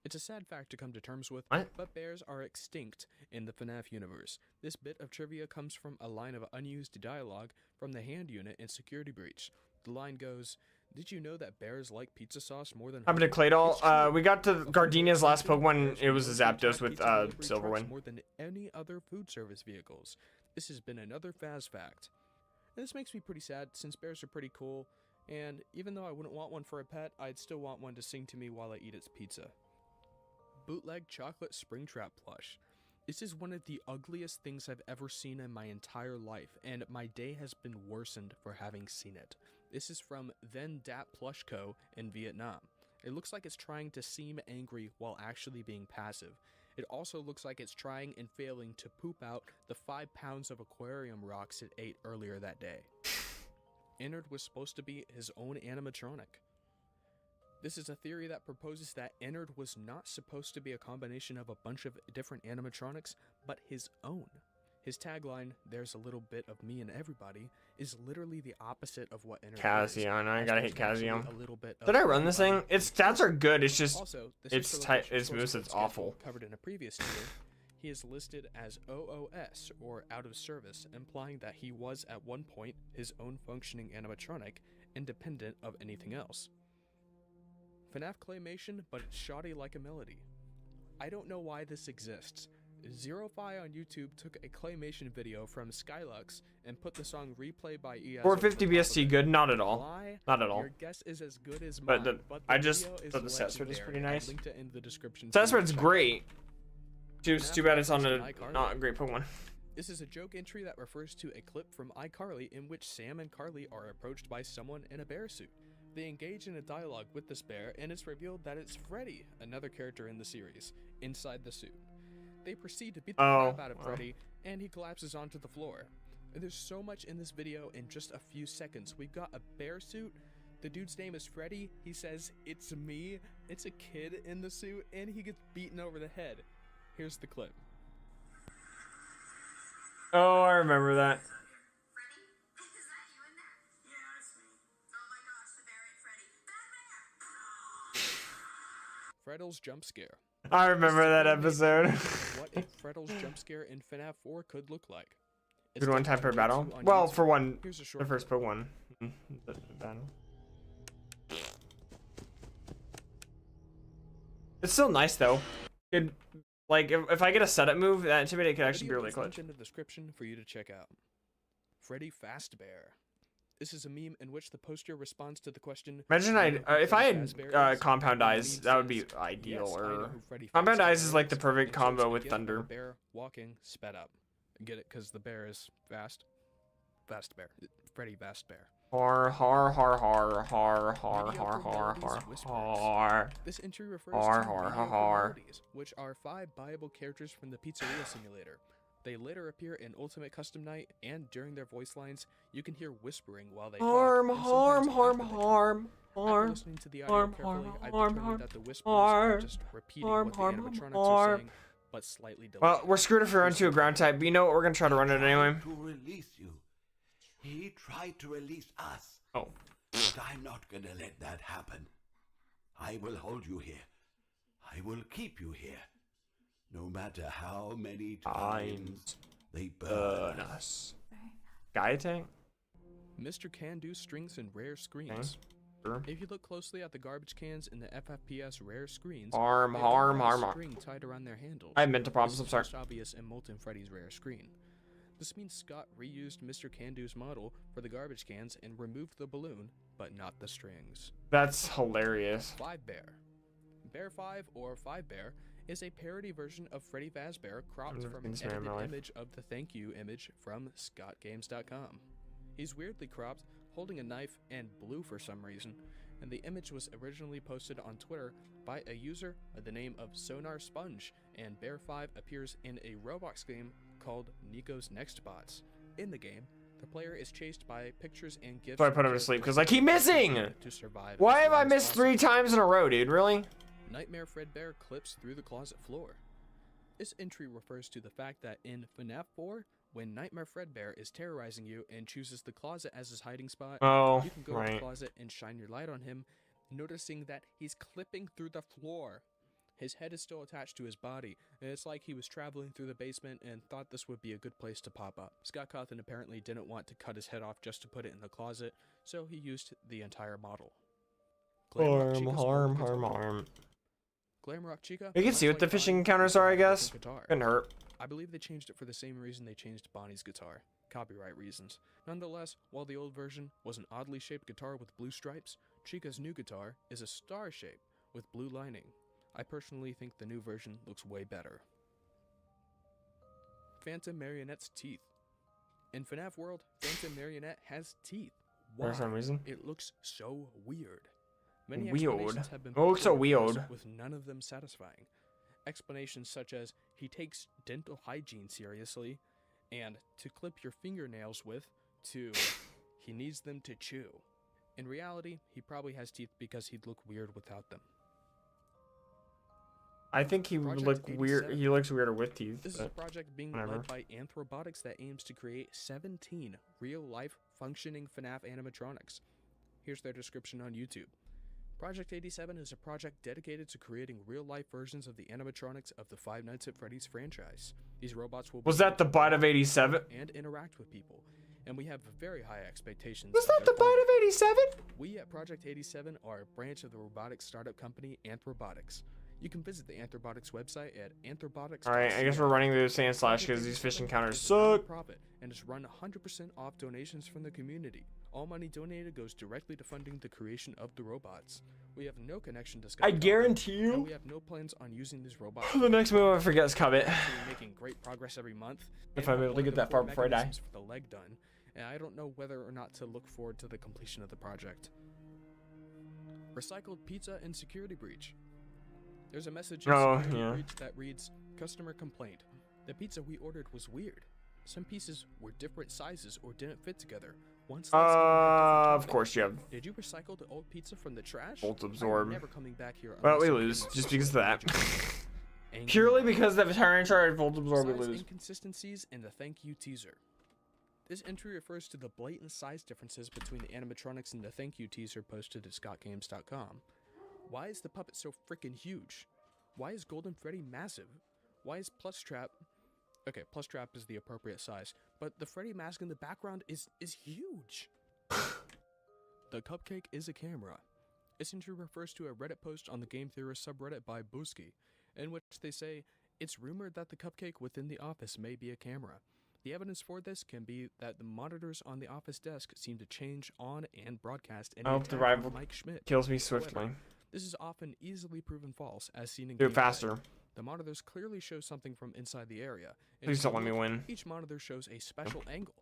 It's a sad fact to come to terms with, but bears are extinct in the FNAF universe. This bit of trivia comes from a line of unused dialogue from the hand unit in Security Breach. The line goes, did you know that bears like pizza sauce more than... Happened to Claydol. We got to Gardenia's last Pokemon. It was a Zapdos with Silverwind. More than any other food service vehicles. This has been another Faz fact. And this makes me pretty sad since bears are pretty cool. And even though I wouldn't want one for a pet, I'd still want one to sing to me while I eat its pizza. Bootleg Chocolate Springtrap plush. This is one of the ugliest things I've ever seen in my entire life, and my day has been worsened for having seen it. This is from Then Dat Plush Co. in Vietnam. It looks like it's trying to seem angry while actually being passive. It also looks like it's trying and failing to poop out the 5 pounds of aquarium rocks it ate earlier that day. Ennard was supposed to be his own animatronic. This is a theory that proposes that Ennard was not supposed to be a combination of a bunch of different animatronics, but his own. His tagline, "There's a little bit of me in everybody," is literally the opposite of what Ennard is. Cassian, I gotta hate Cassian. A little bit Did I run this thing? Its stats are good, it's just, also, its tight, its moves, it's awful. Covered in a previous tier, he is listed as OOS, or out of service, implying that he was at one point his own functioning animatronic, independent of anything else. FNAF claymation, but it's shoddy like a melody. I don't know why this exists. ZeroFi on YouTube took a claymation video from Skylux and put the song Replay by ES. 450 BST good? Not at all. Why? Not at all. Your guess is as good as mine, But I just thought the stat spread is pretty nice. Linked it in the description. Stat spread's great. It's too bad it's on a not a great Pokemon. This is a joke entry that refers to a clip from iCarly in which Sam and Carly are approached by someone in a bear suit. They engage in a dialogue with this bear, and it's revealed that it's Freddy, another character in the series, inside the suit. They proceed to beat the crap out of Freddy, and he collapses onto the floor. And there's so much in this video in just a few seconds. We've got a bear suit. The dude's name is Freddy. He says, "It's me." It's a kid in the suit, and he gets beaten over the head. Here's the clip. Oh, I remember that. Freddy? Is that you in there? Yeah, it's me. Oh my gosh, the bear ate Freddy. Bad bear! Freddle's jump scare. I remember that episode. What if Freddle's jump scare in FNAF 4 could look like? Did one time per battle? on Well, YouTube. for one, Here's a the short first clip. but one. The battle. It's still nice though. It, like if I get a setup move, that intimidate could actually be really clutch. In the description for you to check out. Freddy Fazbear. This is a meme in which the poster responds to the question. Imagine if I had compound eyes, that would be ideal. Yes, Or compound eyes is like the perfect combo with thunder. Bear walking sped up. Get it? Because the bear is fast. Fast bear. Freddy Fazbear. Har har har har har har har har har. This entry refers Har, to har, mediocre har. melodies, which are 5 viable characters from the Pizzeria Simulator. They later appear in Ultimate Custom Night, and during their voice lines, you can hear whispering while they Harm talk. and harm sometimes harm after they talk. harm After harm. listening to the audio harm, carefully, harm, I've harm, determined harm, that the whispers are harm, just repeating harm, what the harm, animatronics harm. are saying, but slightly delayed. Well, we're screwed if we run to a ground type, but you know what? We're gonna try to run it anyway. To release you. He tried to release us. Oh. But I'm not gonna let that happen. I will hold you here. I will keep you here. No matter how many times they burn us. Guy attack? Mr. Can Do strings and rare screens. Sure. If you look closely at the garbage cans in the FFPS rare screens, Harm, they harm, all have harm, a harm. string tied around their handles. I meant to promise, This I'm is sorry. most obvious in Molten Freddy's rare screen. This means Scott reused Mr. Can Do's model for the garbage cans and removed the balloon, but not the strings. That's hilarious. 5 Bear. Bear 5 or 5 Bear is a parody version of Freddy Fazbear cropped I've never from seen an this man in edited my life. image of the thank you image from scottgames.com. He's weirdly cropped, holding a knife, and blue for some reason, and the image was originally posted on Twitter by a user by the name of Sonar Sponge, and Bear 5 appears in a Roblox game called Nico's Next Bots. In the game, the player is chased by pictures and gifts. So I put him to sleep because I keep missing. To survive Why as have I long as missed possible. 3 times in a row, dude? Really? Nightmare Fredbear clips through the closet floor. This entry refers to the fact that in FNAF 4, when Nightmare Fredbear is terrorizing you and chooses the closet as his hiding spot, Oh, you can go to the right. closet and shine your light on him, noticing that he's clipping through the floor. His head is still attached to his body, and it's like he was traveling through the basement and thought this would be a good place to pop up. Scott Cawthon apparently didn't want to cut his head off just to put it in the closet, so he used the entire model. Glamrock Harm, Chica's harm, old harm, guitar. harm. Glamrock Chica. You can see much what the like fishing Bonnie, encounters are, I is a guess. guitar. Couldn't hurt. I believe they changed it for the same reason they changed Bonnie's guitar, copyright reasons. Nonetheless, while the old version was an oddly shaped guitar with blue stripes, Chica's new guitar is a star shape with blue lining. I personally think the new version looks way better. Phantom Marionette's teeth. In FNAF World, Phantom Marionette has teeth. Why? For some reason. It looks so weird. Many Weird. explanations have been It looks so put forward, weird. with none of them satisfying. Explanations such as he takes dental hygiene seriously, and to clip your fingernails with, to he needs them to chew. In reality, he probably has teeth because he'd look weird without them. I think he would Project look weird. 87. He looks weirder with teeth. This is a But project being whatever. led by Anthrobotics that aims to create 17 real-life functioning FNAF animatronics. Here's their description on YouTube. Project 87 is a project dedicated to creating real-life versions of the animatronics of the Five Nights at Freddy's franchise. These robots will Was be that the bite of 87? and interact with people, and we have very high expectations. Was of that their the bite quality. of 87? We at Project 87 are a branch of the robotics startup company Anthrobotics. You can visit the Anthrobotics website at anthrobotics. Alright, I guess we're running through the sand slash because these fishing counters suck. Profit and is run 100% off donations from the community. All money donated goes directly to funding the creation of the robots. We have no connection to I SunKERN, guarantee and you, we have no plans on using these robots. the next move I forget is Covet. Actually making great progress every month. If and I'm able to one of get the that far core before I die. mechanisms for the leg done, and I don't know whether or not to look forward to the completion of the project. Recycled pizza and security breach. There's a message in security breach that reads, "Customer complaint. The pizza we ordered was weird. Some pieces were different sizes or didn't fit together. One slice even had different Of course you have toppings. Did you recycle the old pizza from the trash? Volt Absorb. I'm never coming back here Well, we unless lose someone just else because of that. Angry Purely mob. because of the Tyranitar Volt Absorb, we Size lose. inconsistencies in the thank you teaser. This entry refers to the blatant size differences between the animatronics in the thank you teaser posted to scottgames.com. Why is the puppet so freaking huge? Why is Golden Freddy massive? Why is Plushtrap... Okay, Plushtrap is the appropriate size, but the Freddy mask in the background is huge. The cupcake is a camera. This entry refers to a Reddit post on the Game Theorist subreddit by Booski, in which they say, it's rumored that the cupcake within the office may be a camera. The evidence for this can be that the monitors on the office desk seem to change on and broadcast any I hope the attack rival from Mike Schmidt. kills me swiftly. However, this is often easily proven false, as seen in Do it gameplay. faster. The monitors clearly show something from inside the area. Please don't let me win. Each monitor shows a special angle.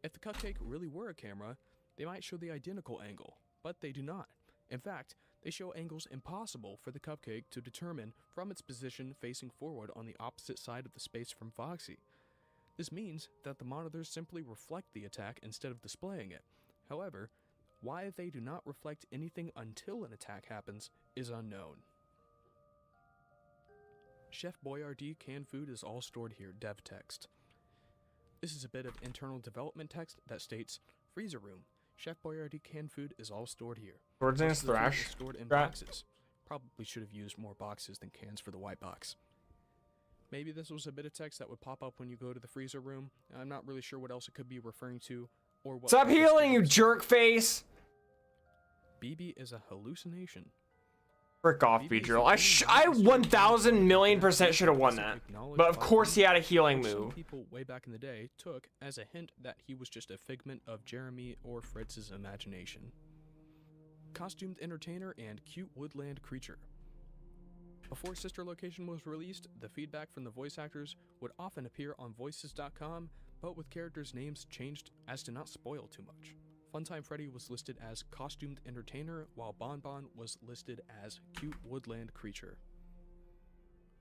If the cupcake really were a camera, they might show the identical angle, but they do not. In fact, they show angles impossible for the cupcake to determine from its position facing forward on the opposite side of the space from Foxy. This means that the monitors simply reflect the attack instead of displaying it. However, why they do not reflect anything until an attack happens is unknown. Chef Boyardee canned food is all stored here, dev text. This is a bit of internal development text that states, freezer room. Chef Boyardee canned food is all stored here. Words in Most his of the food thrash. is stored in Rat. boxes. Probably should have used more boxes than cans for the white box. Maybe this was a bit of text that would pop up when you go to the freezer room. I'm not really sure what else it could be referring to, or what. Stop purpose it healing, you serves. jerk face! BB is a hallucination. Frick off, Beedrill. I 1,000,000,000% should have won that. But of course he had a healing Which some move. people way back in the day took as a hint that he was just a figment of Jeremy or Fritz's imagination. Costumed entertainer and cute woodland creature. Before Sister Location was released, the feedback from the voice actors would often appear on voices.com, but with characters' names changed as to not spoil too much. Funtime Freddy was listed as costumed entertainer, while Bonbon was listed as cute woodland creature.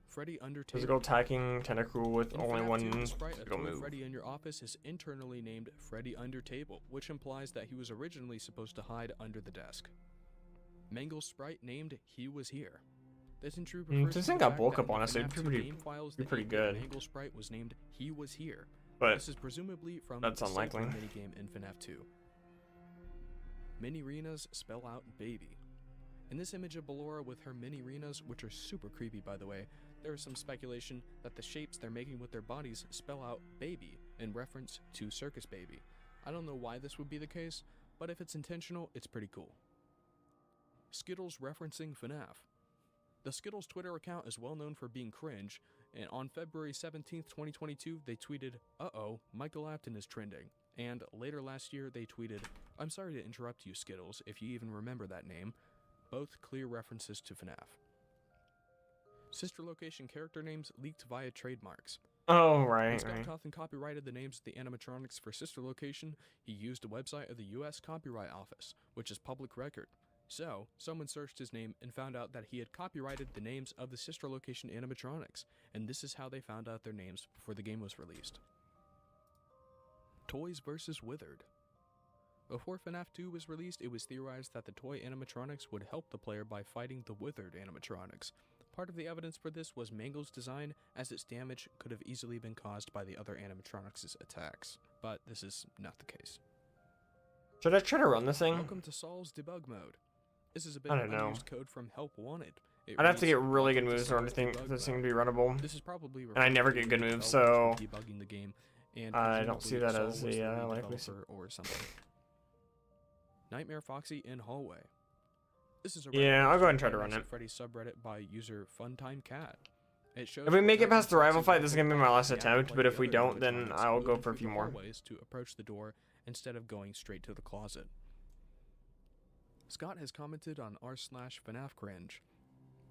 Freddy Undertale. Physical attacking tentacle with In only FNAF one 2, the sprite of physical Toy move. Freddy in your office is internally named Freddy Undertable, which implies that he was originally supposed to hide under the desk. Mangle's sprite named He Was Here. This entry refers this to thing the got fact bulk that up in on us, the it'd FNAF be 2 pretty- game files, be the pretty ink good. Mangle sprite was named He Was Here. But This is presumably from that's the unlikely. Sulfur minigame in FNAF 2. Mini Renas spell out baby. In this image of Ballora with her mini Renas, which are super creepy by the way, there is some speculation that the shapes they're making with their bodies spell out baby in reference to Circus Baby. I don't know why this would be the case, but if it's intentional, it's pretty cool. Skittles referencing FNAF. The Skittles Twitter account is well known for being cringe, and on February 17th, 2022, they tweeted, "Uh-oh, Michael Apton is trending." And later last year, they tweeted, "I'm sorry to interrupt you, Skittles, if you even remember that name." Both clear references to FNAF. Sister Location character names leaked via trademarks. Oh, When right, Scott right. Cawthon copyrighted the names of the animatronics for Sister Location, he used a website of the US Copyright Office, which is public record. So, someone searched his name and found out that he had copyrighted the names of the Sister Location animatronics, and this is how they found out their names before the game was released. Toys vs. Withered. Before FNAF 2 was released, it was theorized that the toy animatronics would help the player by fighting the Withered animatronics. Part of the evidence for this was Mangle's design, as its damage could have easily been caused by the other animatronics' attacks, but this is not the case. Should I try to run this thing? Welcome to Saul's debug mode. This is a bit I of don't know. unused code from Help Wanted. I'd have to get really good moves in order to think this thing to be runnable. This is probably And I never get good moves, so debugging the game, and I don't see presumably that as Saul was the a lead likely developer or something. Nightmare Foxy in hallway. This is a Yeah, I'll go ahead and try to Nightmare run it. Freddy subreddit by user FuntimeCat. It shows If we make it past the rival Foxy fight, this is gonna be my last reacts attempt, like but if the we other don't, then animatronics, I'll go moving for a through few the more. hallways to approach the door instead of going straight to the closet. Scott has commented on r/FNAFCringe.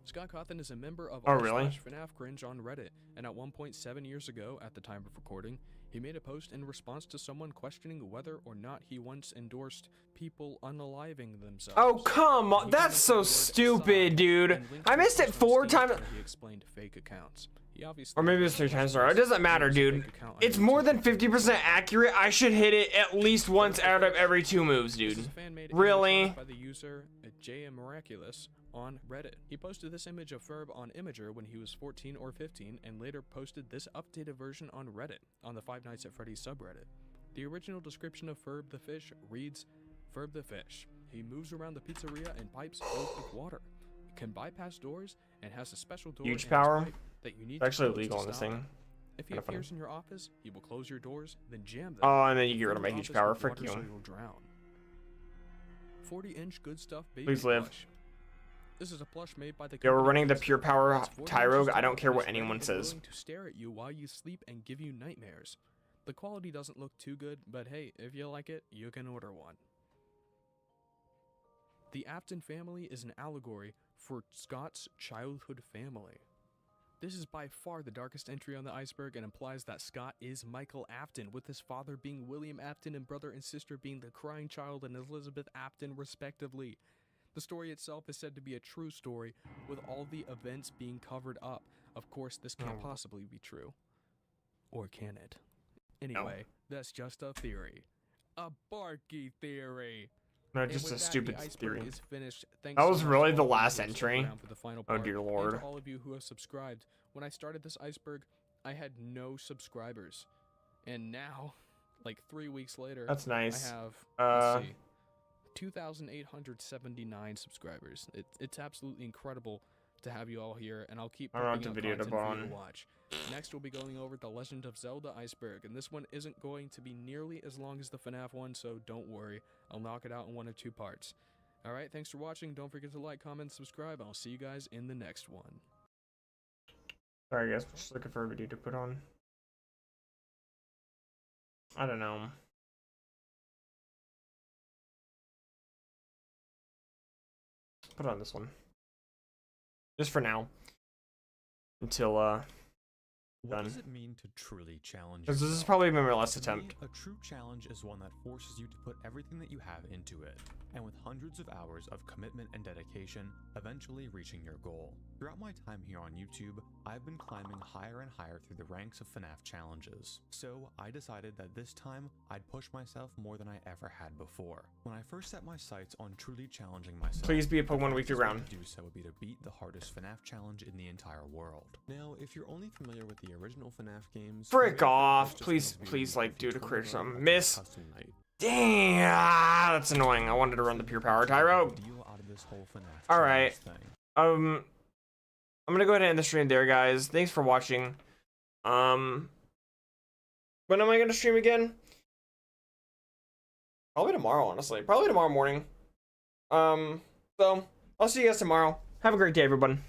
Scott Cawthon is a member of Oh, really? r/FNAFCringe on Reddit, and at one point 7 years ago, at the time of recording, he made a post in response to someone questioning whether or not he once endorsed people unaliving themselves. Oh, come on. That's so stupid, dude. I missed it 4 times. He explained fake accounts. He obviously Or maybe it's 3 times. Sorry. It doesn't matter, dude. It's more than 50% accurate. I should hit it at least once out of every 2 moves, dude. Really? By the user JM Miraculous on Reddit. He posted this image of Ferb on Imager when he was 14 or 15, and later posted this updated version on Reddit, on the Five Nights at Freddy's subreddit. The original description of Ferb the Fish reads, Ferb the Fish. He moves around the pizzeria and pipes filled with water. He can bypass doors and has a special door Huge in his power. pipe that you need It's actually to close illegal to on this stop thing. him. If he Kinda funny. appears in your office, he will close your doors, then jam them. Oh, and then you and get rid of fill my your huge office power. with Frick water you. so you'll drown. 40-inch good stuff baby Please live. plush. This is a plush made by the Yo, we're running the Kabutops. Pure Power It's 40 Tyrogue. inches I don't tall care and what is ready anyone and says. willing to stare at you while you sleep and give you nightmares. The quality doesn't look too good, but hey, if you like it, you can order one. The Afton family is an allegory for Scott's childhood family. This is by far the darkest entry on the iceberg and implies that Scott is Michael Afton, with his father being William Afton and brother and sister being the crying child and Elizabeth Afton, respectively. The story itself is said to be a true story, with all the events being covered up. Of course, this can't possibly be true. Or can it? Anyway, that's just a theory. A barky theory. No, And just with a that, stupid the iceberg theory. is finished. Thanks That so was much really to the all of you last who stuck entry? around for the final Oh, part, dear and Lord. to all of you who have subscribed. When I started this iceberg, I had no subscribers. And now, like 3 weeks later, That's nice. I have, let's see, 2,879 subscribers. It's absolutely incredible to have you all here, and I'll keep I want pumping the out video to content for you bone. to watch. Next, we'll be going over The Legend of Zelda Iceberg, and this one isn't going to be nearly as long as the FNAF one, so don't worry. I'll knock it out in 1 or 2 parts. Alright, thanks for watching. Don't forget to like, comment, subscribe. I'll see you guys in the next one. Sorry, guys. Just looking for a video to put on. I don't know. Put on this one. Just for now. Until, What done. does it mean to truly challenge Because this is yourself? probably my last To attempt. me, a true challenge is one that forces you to put everything that you have into it, and with hundreds of hours of commitment and dedication, eventually reaching your goal. Throughout my time here on YouTube, I've been climbing higher and higher through the ranks of FNAF challenges. So I decided that this time, I'd push myself more than I ever had before. When I first set my sights on truly challenging myself, Please be a the Pokemon Weekly fastest way round. to do so would be to beat the hardest FNAF challenge in the entire world. Now, if you're only familiar with the original FNAF games, Frick you may off. think Please, this just please, means like, do the crit or 20 something. of Miss. custom night. Damn, that's annoying. I wanted to run the Pure Power Tyrogue. Deal out of this whole FNAF Alright. challenge thing. I'm gonna go ahead and end the stream there, guys. Thanks for watching. When am I gonna stream again? Probably tomorrow, honestly. Probably tomorrow morning. So I'll see you guys tomorrow. Have a great day, everyone.